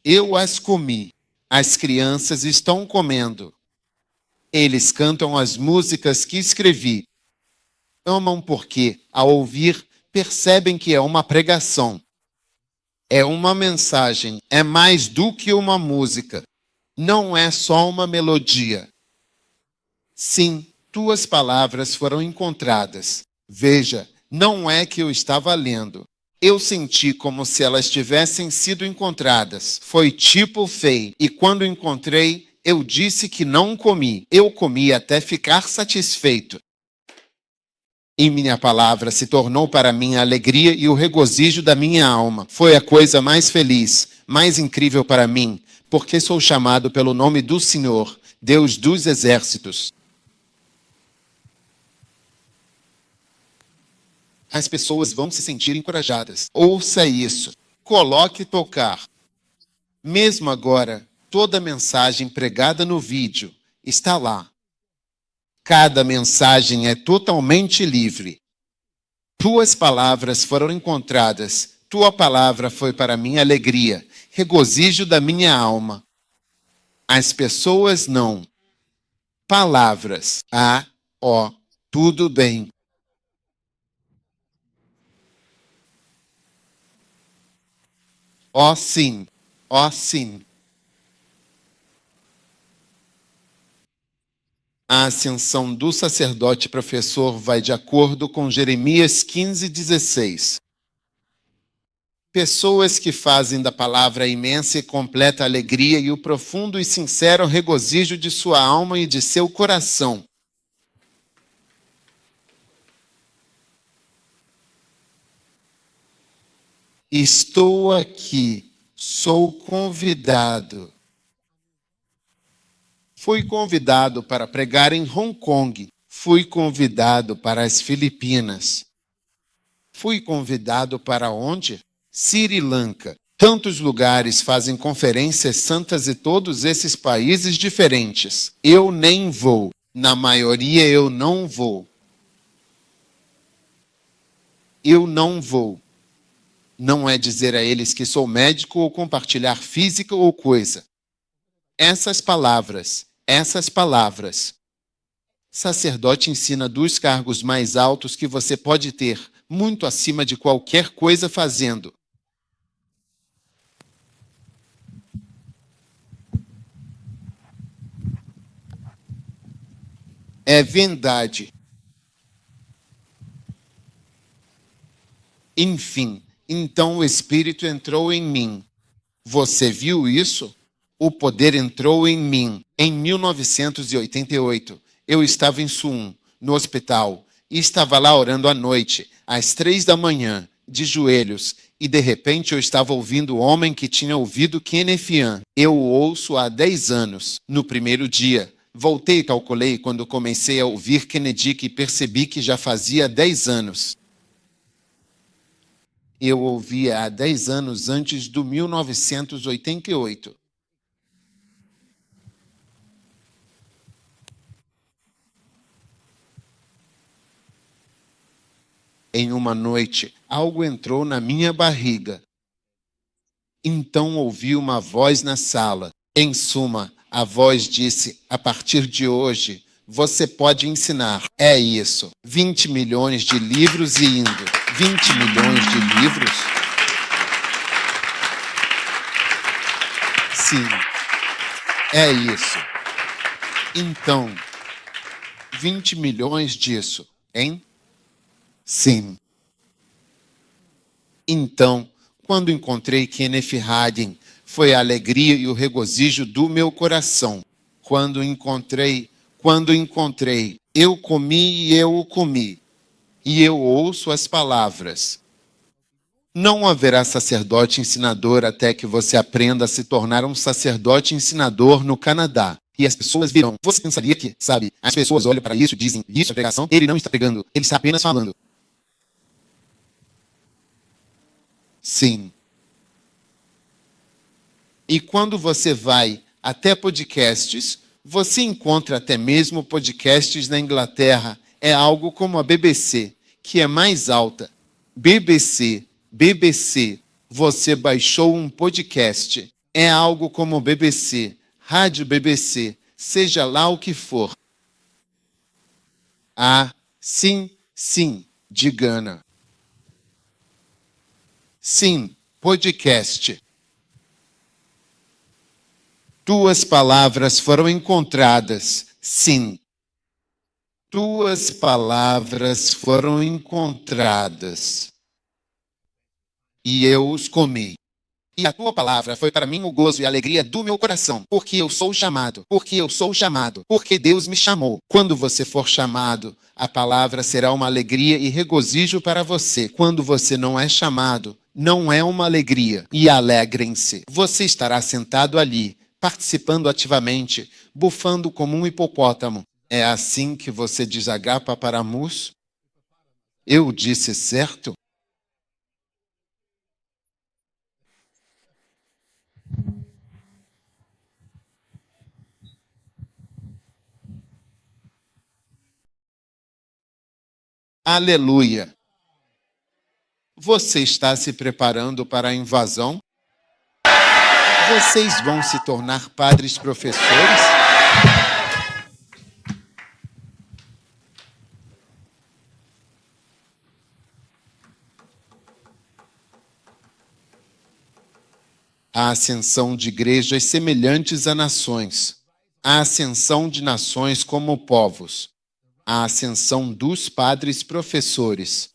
Eu as comi, as crianças estão comendo. Eles cantam as músicas que escrevi. Amam porque, ao ouvir, percebem que é uma pregação. É uma mensagem, é mais do que uma música. Não é só uma melodia. Sim, tuas palavras foram encontradas. Veja, não é que eu estava lendo. Eu senti como se elas tivessem sido encontradas. Foi tipo fei. E quando encontrei, eu disse que não comi. Eu comi até ficar satisfeito. E minha palavra se tornou para mim a alegria e o regozijo da minha alma. Foi a coisa mais feliz, mais incrível para mim, porque sou chamado pelo nome do Senhor, Deus dos exércitos. As pessoas vão se sentir encorajadas. Ouça isso. Coloque tocar. Mesmo agora, toda mensagem pregada no vídeo está lá. Cada mensagem é totalmente livre. Tuas palavras foram encontradas. Tua palavra foi para mim alegria, regozijo da minha alma. As pessoas não. Palavras. Tudo bem. Sim. Sim. A ascensão do sacerdote professor vai de acordo com Jeremias 15:16. Pessoas que fazem da palavra a imensa e completa alegria e o profundo e sincero regozijo de sua alma e de seu coração. Estou aqui, sou convidado. Fui convidado para pregar em Hong Kong. Fui convidado para as Filipinas. Fui convidado para onde? Sri Lanka. Tantos lugares fazem conferências santas e todos esses países diferentes. Eu nem vou. Na maioria eu não vou. Eu não vou. Não é dizer a eles que sou médico ou compartilhar física ou coisa. Essas palavras. Sacerdote ensina dos cargos mais altos que você pode ter, muito acima de qualquer coisa fazendo. É verdade. Enfim, então o Espírito entrou em mim. Você viu isso? O poder entrou em mim. Em 1988, eu estava em Suwon, no hospital, e estava lá orando à noite, às 3 da manhã, de joelhos, e de repente eu estava ouvindo o homem que tinha ouvido Kenneth Hagin. Eu o ouço há 10 anos. No primeiro dia, voltei e calculei quando comecei a ouvir Kennedy e percebi que já fazia 10 anos. Eu ouvia há 10 anos antes do 1988. Em uma noite, algo entrou na minha barriga. Então ouvi uma voz na sala. Em suma, a voz disse, a partir de hoje, você pode ensinar. É isso. 20 milhões de livros e indo. 20 milhões de livros? Sim. É isso. Então, 20 milhões disso, hein? Sim. Então, quando encontrei Kenneth Hagin, foi a alegria e o regozijo do meu coração. Quando encontrei, eu comi e eu o comi. E eu ouço as palavras. Não haverá sacerdote ensinador até que você aprenda a se tornar um sacerdote ensinador no Canadá. E as pessoas virão. Você pensaria que, sabe, as pessoas olham para isso e dizem, isso é pregação? Ele não está pregando, ele está apenas falando. Sim. E quando você vai até podcasts, você encontra até mesmo podcasts na Inglaterra. É algo como a BBC, que é mais alta. BBC, você baixou um podcast. É algo como BBC, Rádio BBC, seja lá o que for. Ah, sim, de Gana. Sim, podcast. Tuas palavras foram encontradas. Sim. Tuas palavras foram encontradas. E eu os comi. E a tua palavra foi para mim o gozo e a alegria do meu coração, porque eu sou chamado, porque Deus me chamou. Quando você for chamado, a palavra será uma alegria e regozijo para você. Quando você não é chamado, não é uma alegria. E alegrem-se. Você estará sentado ali, participando ativamente, bufando como um hipopótamo. É assim que você diz agapa para mus? Eu disse certo? Aleluia. Você está se preparando para a invasão? Vocês vão se tornar padres professores? A ascensão de igrejas semelhantes a nações. A ascensão de nações como povos. A ascensão dos padres professores.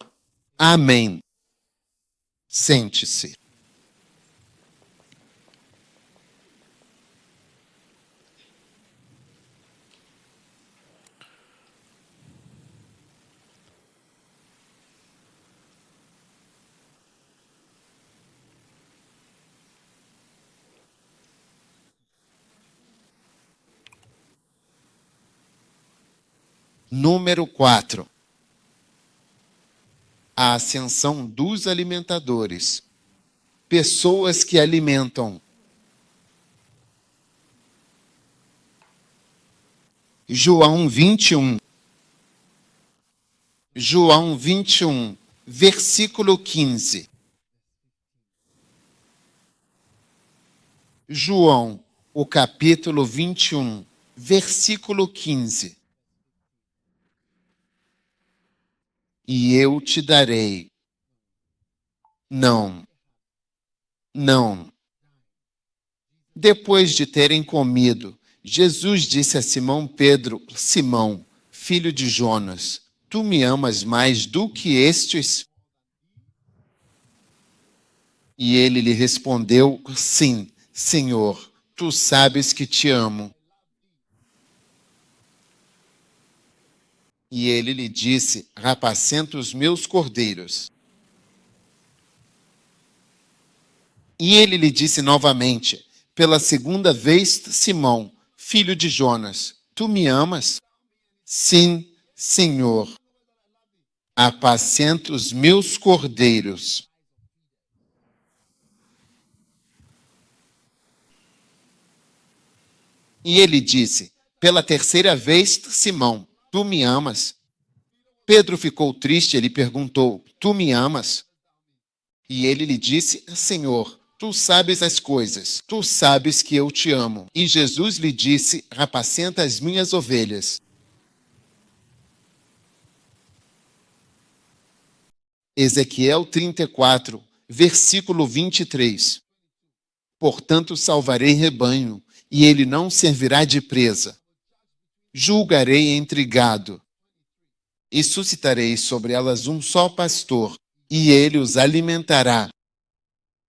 Amém. Sente-se. Número 4. A ascensão dos alimentadores. Pessoas que alimentam. João 21. João 21, versículo 15. João, o capítulo 21, versículo 15. E eu te darei. Não. Depois de terem comido, Jesus disse a Simão Pedro: Simão, filho de Jonas, tu me amas mais do que estes? E ele lhe respondeu: Sim, Senhor, tu sabes que te amo. E ele lhe disse: apacenta os meus cordeiros. E ele lhe disse novamente, pela segunda vez: Simão, filho de Jonas, tu me amas? Sim, Senhor. Apacenta os meus cordeiros. E ele disse, pela terceira vez: Simão, tu me amas? Pedro ficou triste, ele perguntou: tu me amas? E ele lhe disse: Senhor, tu sabes as coisas, tu sabes que eu te amo. E Jesus lhe disse: apacenta as minhas ovelhas. Ezequiel 34, versículo 23. Portanto, salvarei rebanho, e ele não servirá de presa. Julgarei entre gado, e suscitarei sobre elas um só pastor, e ele os alimentará.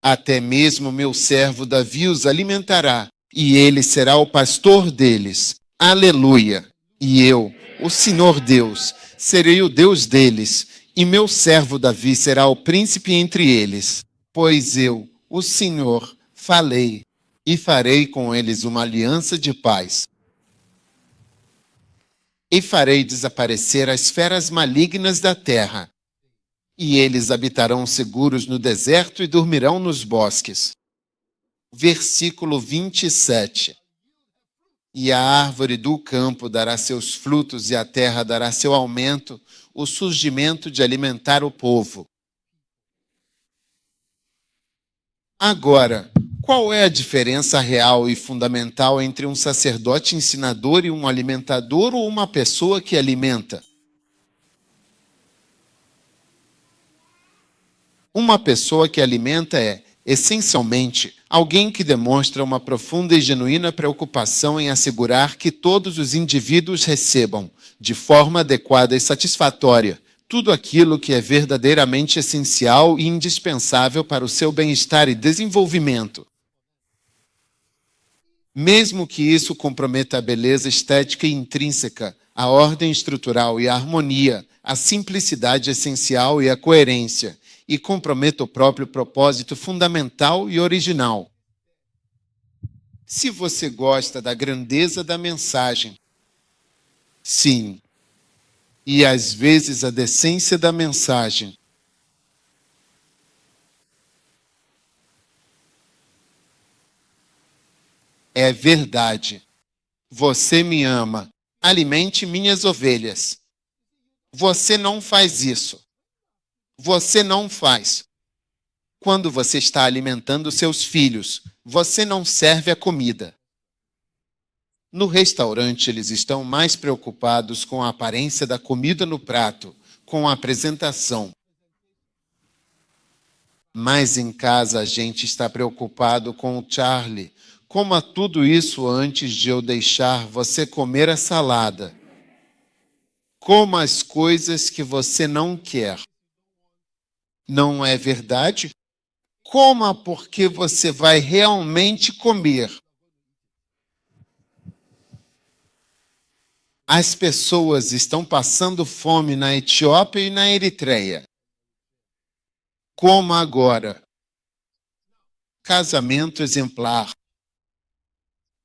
Até mesmo meu servo Davi os alimentará, e ele será o pastor deles. Aleluia! E eu, o Senhor Deus, serei o Deus deles, e meu servo Davi será o príncipe entre eles. Pois eu, o Senhor, falei, e farei com eles uma aliança de paz. E farei desaparecer as feras malignas da terra. E eles habitarão seguros no deserto e dormirão nos bosques. Versículo 27. E a árvore do campo dará seus frutos e a terra dará seu aumento, o surgimento de alimentar o povo. Agora, qual é a diferença real e fundamental entre um sacerdote ensinador e um alimentador ou uma pessoa que alimenta? Uma pessoa que alimenta é, essencialmente, alguém que demonstra uma profunda e genuína preocupação em assegurar que todos os indivíduos recebam, de forma adequada e satisfatória, tudo aquilo que é verdadeiramente essencial e indispensável para o seu bem-estar e desenvolvimento. Mesmo que isso comprometa a beleza estética e intrínseca, a ordem estrutural e a harmonia, a simplicidade essencial e a coerência, e comprometa o próprio propósito fundamental e original. Se você gosta da grandeza da mensagem, sim, e às vezes a decência da mensagem, é verdade. Você me ama. Alimente minhas ovelhas. Você não faz isso. Você não faz. Quando você está alimentando seus filhos, você não serve a comida. No restaurante, eles estão mais preocupados com a aparência da comida no prato, com a apresentação. Mas em casa a gente está preocupado com o Charlie. Coma tudo isso antes de eu deixar você comer a salada. Coma as coisas que você não quer. Não é verdade? Coma porque você vai realmente comer. As pessoas estão passando fome na Etiópia e na Eritreia. Coma agora. Casamento exemplar.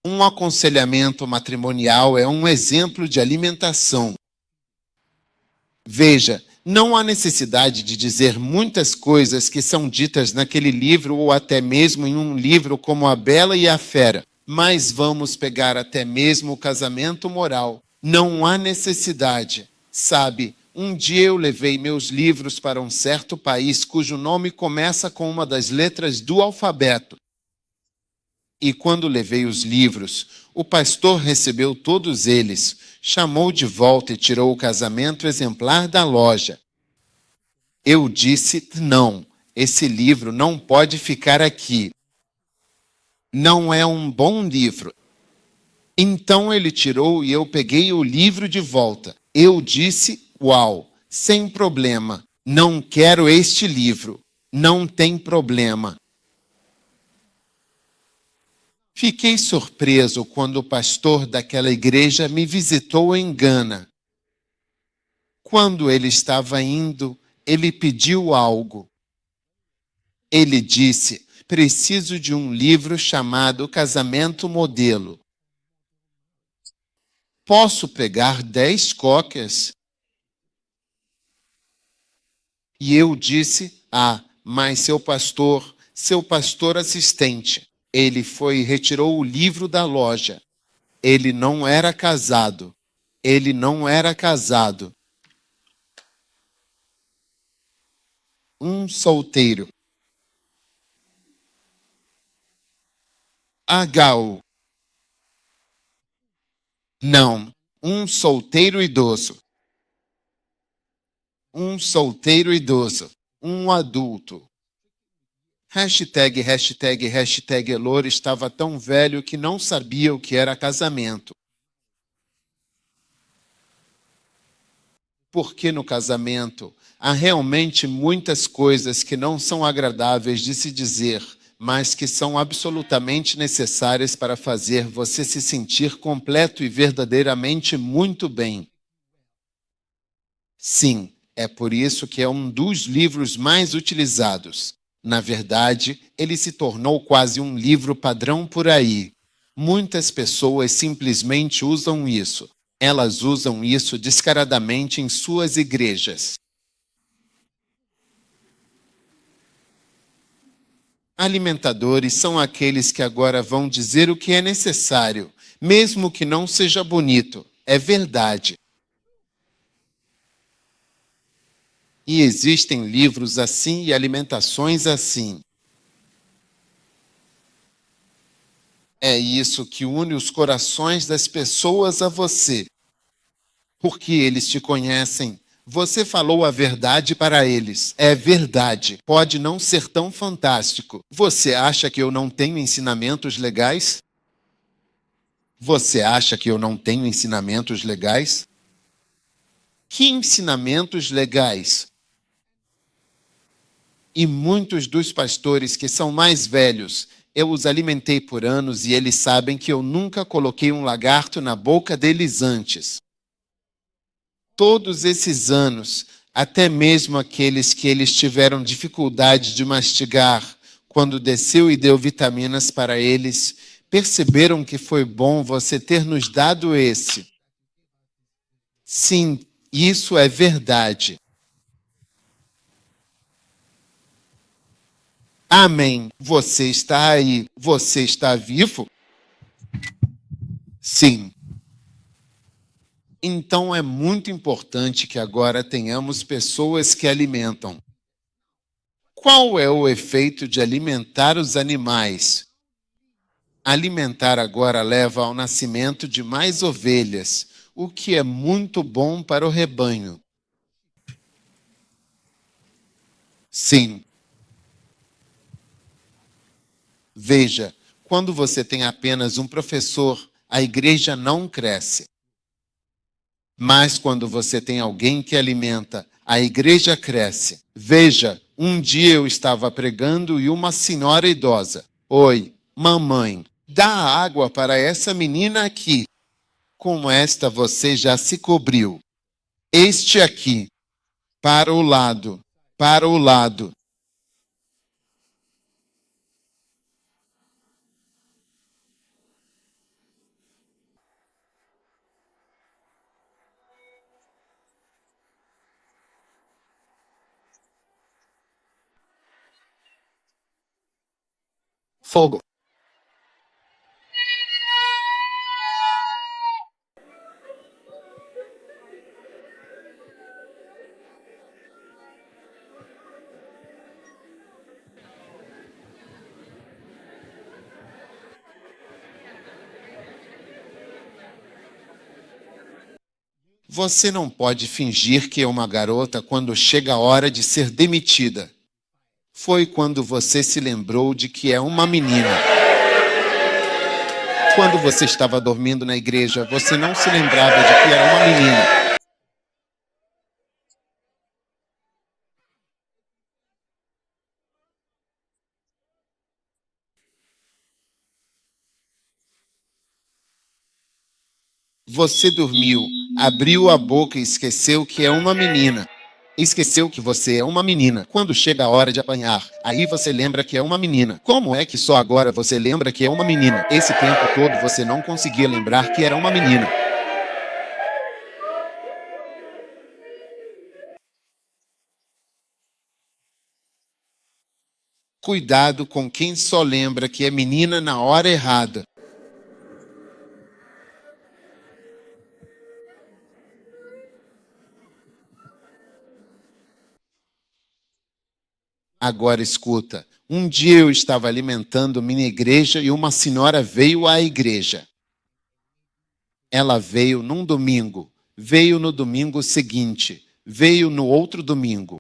Um aconselhamento matrimonial é um exemplo de alimentação. Veja, não há necessidade de dizer muitas coisas que são ditas naquele livro ou até mesmo em um livro como A Bela e a Fera, mas vamos pegar até mesmo o casamento moral. Não há necessidade. Sabe, um dia eu levei meus livros para um certo país cujo nome começa com uma das letras do alfabeto. E quando levei os livros, o pastor recebeu todos eles, chamou de volta e tirou o casamento exemplar da loja. Eu disse, não, esse livro não pode ficar aqui. Não é um bom livro. Então ele tirou e eu peguei o livro de volta. Eu disse, uau, sem problema, não quero este livro. Não tem problema. Fiquei surpreso quando o pastor daquela igreja me visitou em Gana. Quando ele estava indo, ele pediu algo. Ele disse, preciso de um livro chamado Casamento Modelo. Posso pegar 10 cópias? E eu disse, mas seu pastor assistente, ele foi e retirou o livro da loja. Ele não era casado. Ele não era casado. Um solteiro. Agal. Não, um solteiro idoso. Um solteiro idoso. Um adulto. Hashtag Elor estava tão velho que não sabia o que era casamento. Porque no casamento há realmente muitas coisas que não são agradáveis de se dizer, mas que são absolutamente necessárias para fazer você se sentir completo e verdadeiramente muito bem. Sim, é por isso que é um dos livros mais utilizados. Na verdade, ele se tornou quase um livro padrão por aí. Muitas pessoas simplesmente usam isso. Elas usam isso descaradamente em suas igrejas. Alimentadores são aqueles que agora vão dizer o que é necessário, mesmo que não seja bonito. É verdade. E existem livros assim e alimentações assim. É isso que une os corações das pessoas a você. Porque eles te conhecem. Você falou a verdade para eles. É verdade. Pode não ser tão fantástico. Você acha que eu não tenho ensinamentos legais? Você acha que eu não tenho ensinamentos legais? Que ensinamentos legais? E muitos dos pastores que são mais velhos, eu os alimentei por anos e eles sabem que eu nunca coloquei um lagarto na boca deles antes. Todos esses anos, até mesmo aqueles que eles tiveram dificuldade de mastigar, quando desceu e deu vitaminas para eles, perceberam que foi bom você ter nos dado esse. Sim, isso é verdade. Amém. Você está aí. Você está vivo? Sim. Então é muito importante que agora tenhamos pessoas que alimentam. Qual é o efeito de alimentar os animais? Alimentar agora leva ao nascimento de mais ovelhas, o que é muito bom para o rebanho. Sim. Veja, quando você tem apenas um professor, a igreja não cresce. Mas quando você tem alguém que alimenta, a igreja cresce. Veja, um dia eu estava pregando e uma senhora idosa. Oi, mamãe, dá água para essa menina aqui. Com esta você já se cobriu. Este aqui, para o lado, para o lado. Fogo. Você não pode fingir que é uma garota quando chega a hora de ser demitida. Foi quando você se lembrou de que é uma menina. Quando você estava dormindo na igreja, você não se lembrava de que era uma menina. Você dormiu, abriu a boca e esqueceu que é uma menina. Esqueceu que você é uma menina. Quando chega a hora de apanhar, aí você lembra que é uma menina. Como é que só agora você lembra que é uma menina? Esse tempo todo você não conseguia lembrar que era uma menina. Cuidado com quem só lembra que é menina na hora errada. Agora escuta. Um dia eu estava alimentando minha igreja e uma senhora veio à igreja. Ela veio num domingo, veio no domingo seguinte, veio no outro domingo.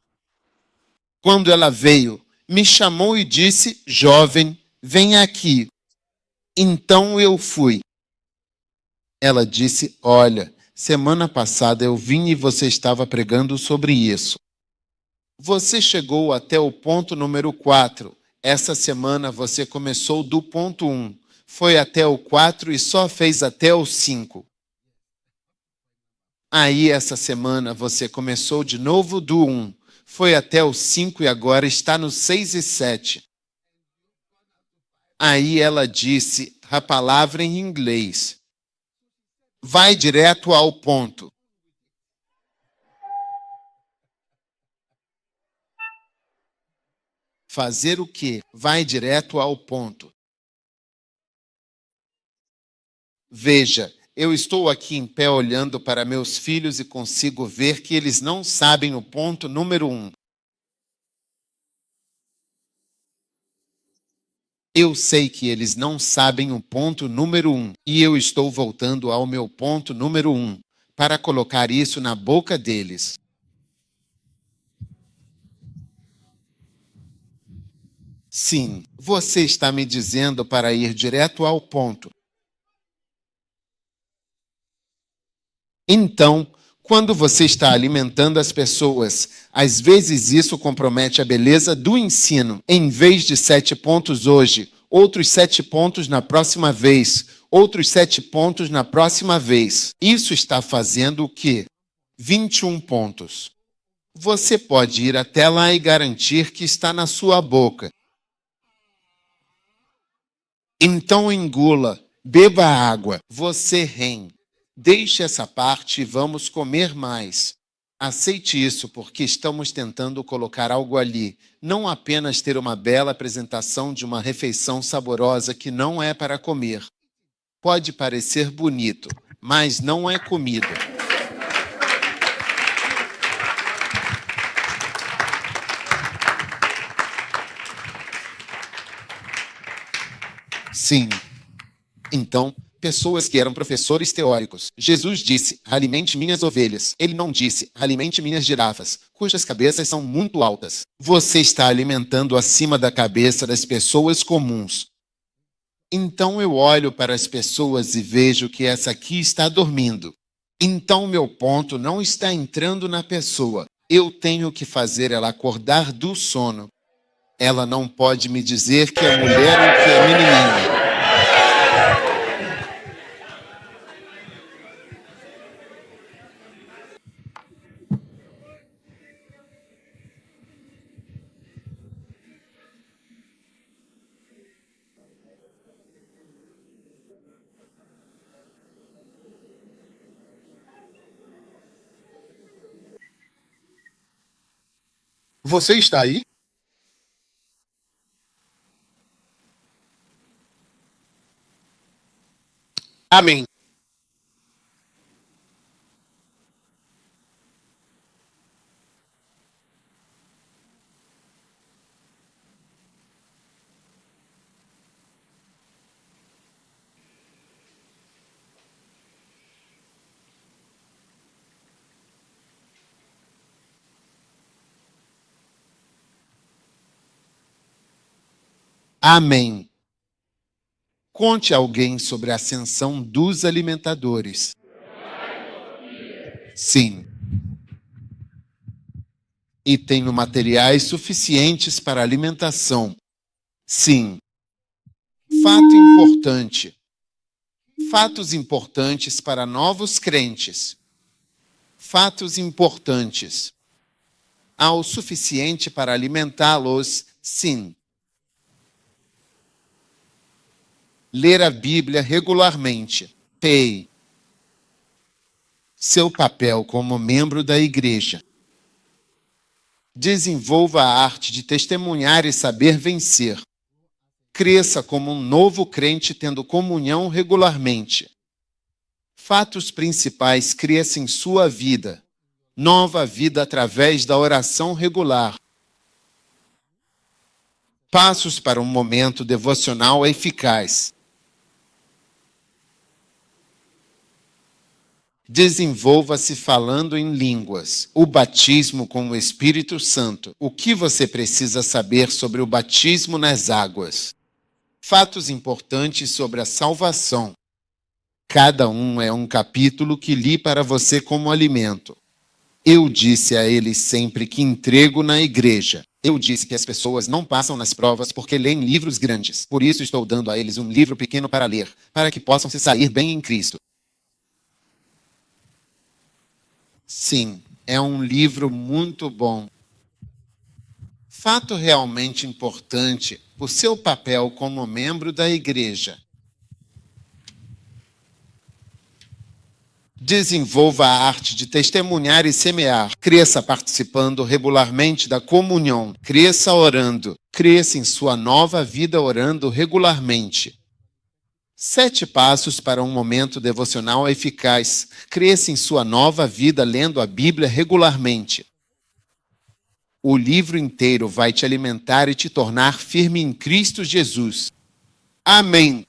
Quando ela veio, me chamou e disse: "Jovem, vem aqui." Então eu fui. Ela disse: "Olha, semana passada eu vim e você estava pregando sobre isso. Você chegou até o ponto número 4. Essa semana você começou do ponto 1. Foi até o 4 e só fez até o 5. Aí essa semana você começou de novo do 1. Foi até o 5 e agora está no 6 e 7. Aí ela disse a palavra em inglês. Vai direto ao ponto. Fazer o quê? Vai direto ao ponto. Veja, eu estou aqui em pé olhando para meus filhos e consigo ver que eles não sabem o ponto número 1. Eu sei que eles não sabem o ponto número 1 e eu estou voltando ao meu ponto número 1 para colocar isso na boca deles. Sim, você está me dizendo para ir direto ao ponto. Então, quando você está alimentando as pessoas, às vezes isso compromete a beleza do ensino. Em vez de 7 pontos hoje, outros 7 pontos na próxima vez, outros 7 pontos na próxima vez. Isso está fazendo o quê? 21 pontos. Você pode ir até lá e garantir que está na sua boca. Então engula, beba água, você rem. Deixe essa parte e vamos comer mais. Aceite isso porque estamos tentando colocar algo ali, não apenas ter uma bela apresentação de uma refeição saborosa que não é para comer. Pode parecer bonito, mas não é comida. Sim. Então, pessoas que eram professores teóricos. Jesus disse, alimente minhas ovelhas. Ele não disse, alimente minhas girafas, cujas cabeças são muito altas. Você está alimentando acima da cabeça das pessoas comuns. Então eu olho para as pessoas e vejo que essa aqui está dormindo. Então meu ponto não está entrando na pessoa. Eu tenho que fazer ela acordar do sono. Ela não pode me dizer que é mulher ou que é menininha. Você está aí? Amém. Amém. Conte a alguém sobre a ascensão dos alimentadores. Sim. E tenho materiais suficientes para alimentação. Sim. Fato importante. Fatos importantes para novos crentes. Fatos importantes. Há o suficiente para alimentá-los? Sim. Ler a Bíblia regularmente. Pei. Seu papel como membro da igreja. Desenvolva a arte de testemunhar e saber vencer. Cresça como um novo crente tendo comunhão regularmente. Fatos principais crescem em sua vida. Nova vida através da oração regular. Passos para um momento devocional eficaz. Desenvolva-se falando em línguas. O batismo com o Espírito Santo. O que você precisa saber sobre o batismo nas águas? Fatos importantes sobre a salvação. Cada um é um capítulo que li para você como alimento. Eu disse a eles sempre que entrego na igreja. Eu disse que as pessoas não passam nas provas porque leem livros grandes. Por isso estou dando a eles um livro pequeno para ler, para que possam se sair bem em Cristo. Sim, é um livro muito bom. Fato realmente importante, o seu papel como membro da igreja. Desenvolva a arte de testemunhar e semear. Cresça participando regularmente da comunhão. Cresça orando. Cresça em sua nova vida orando regularmente. 7 passos para um momento devocional eficaz. Cresça em sua nova vida lendo a Bíblia regularmente. O livro inteiro vai te alimentar e te tornar firme em Cristo Jesus. Amém.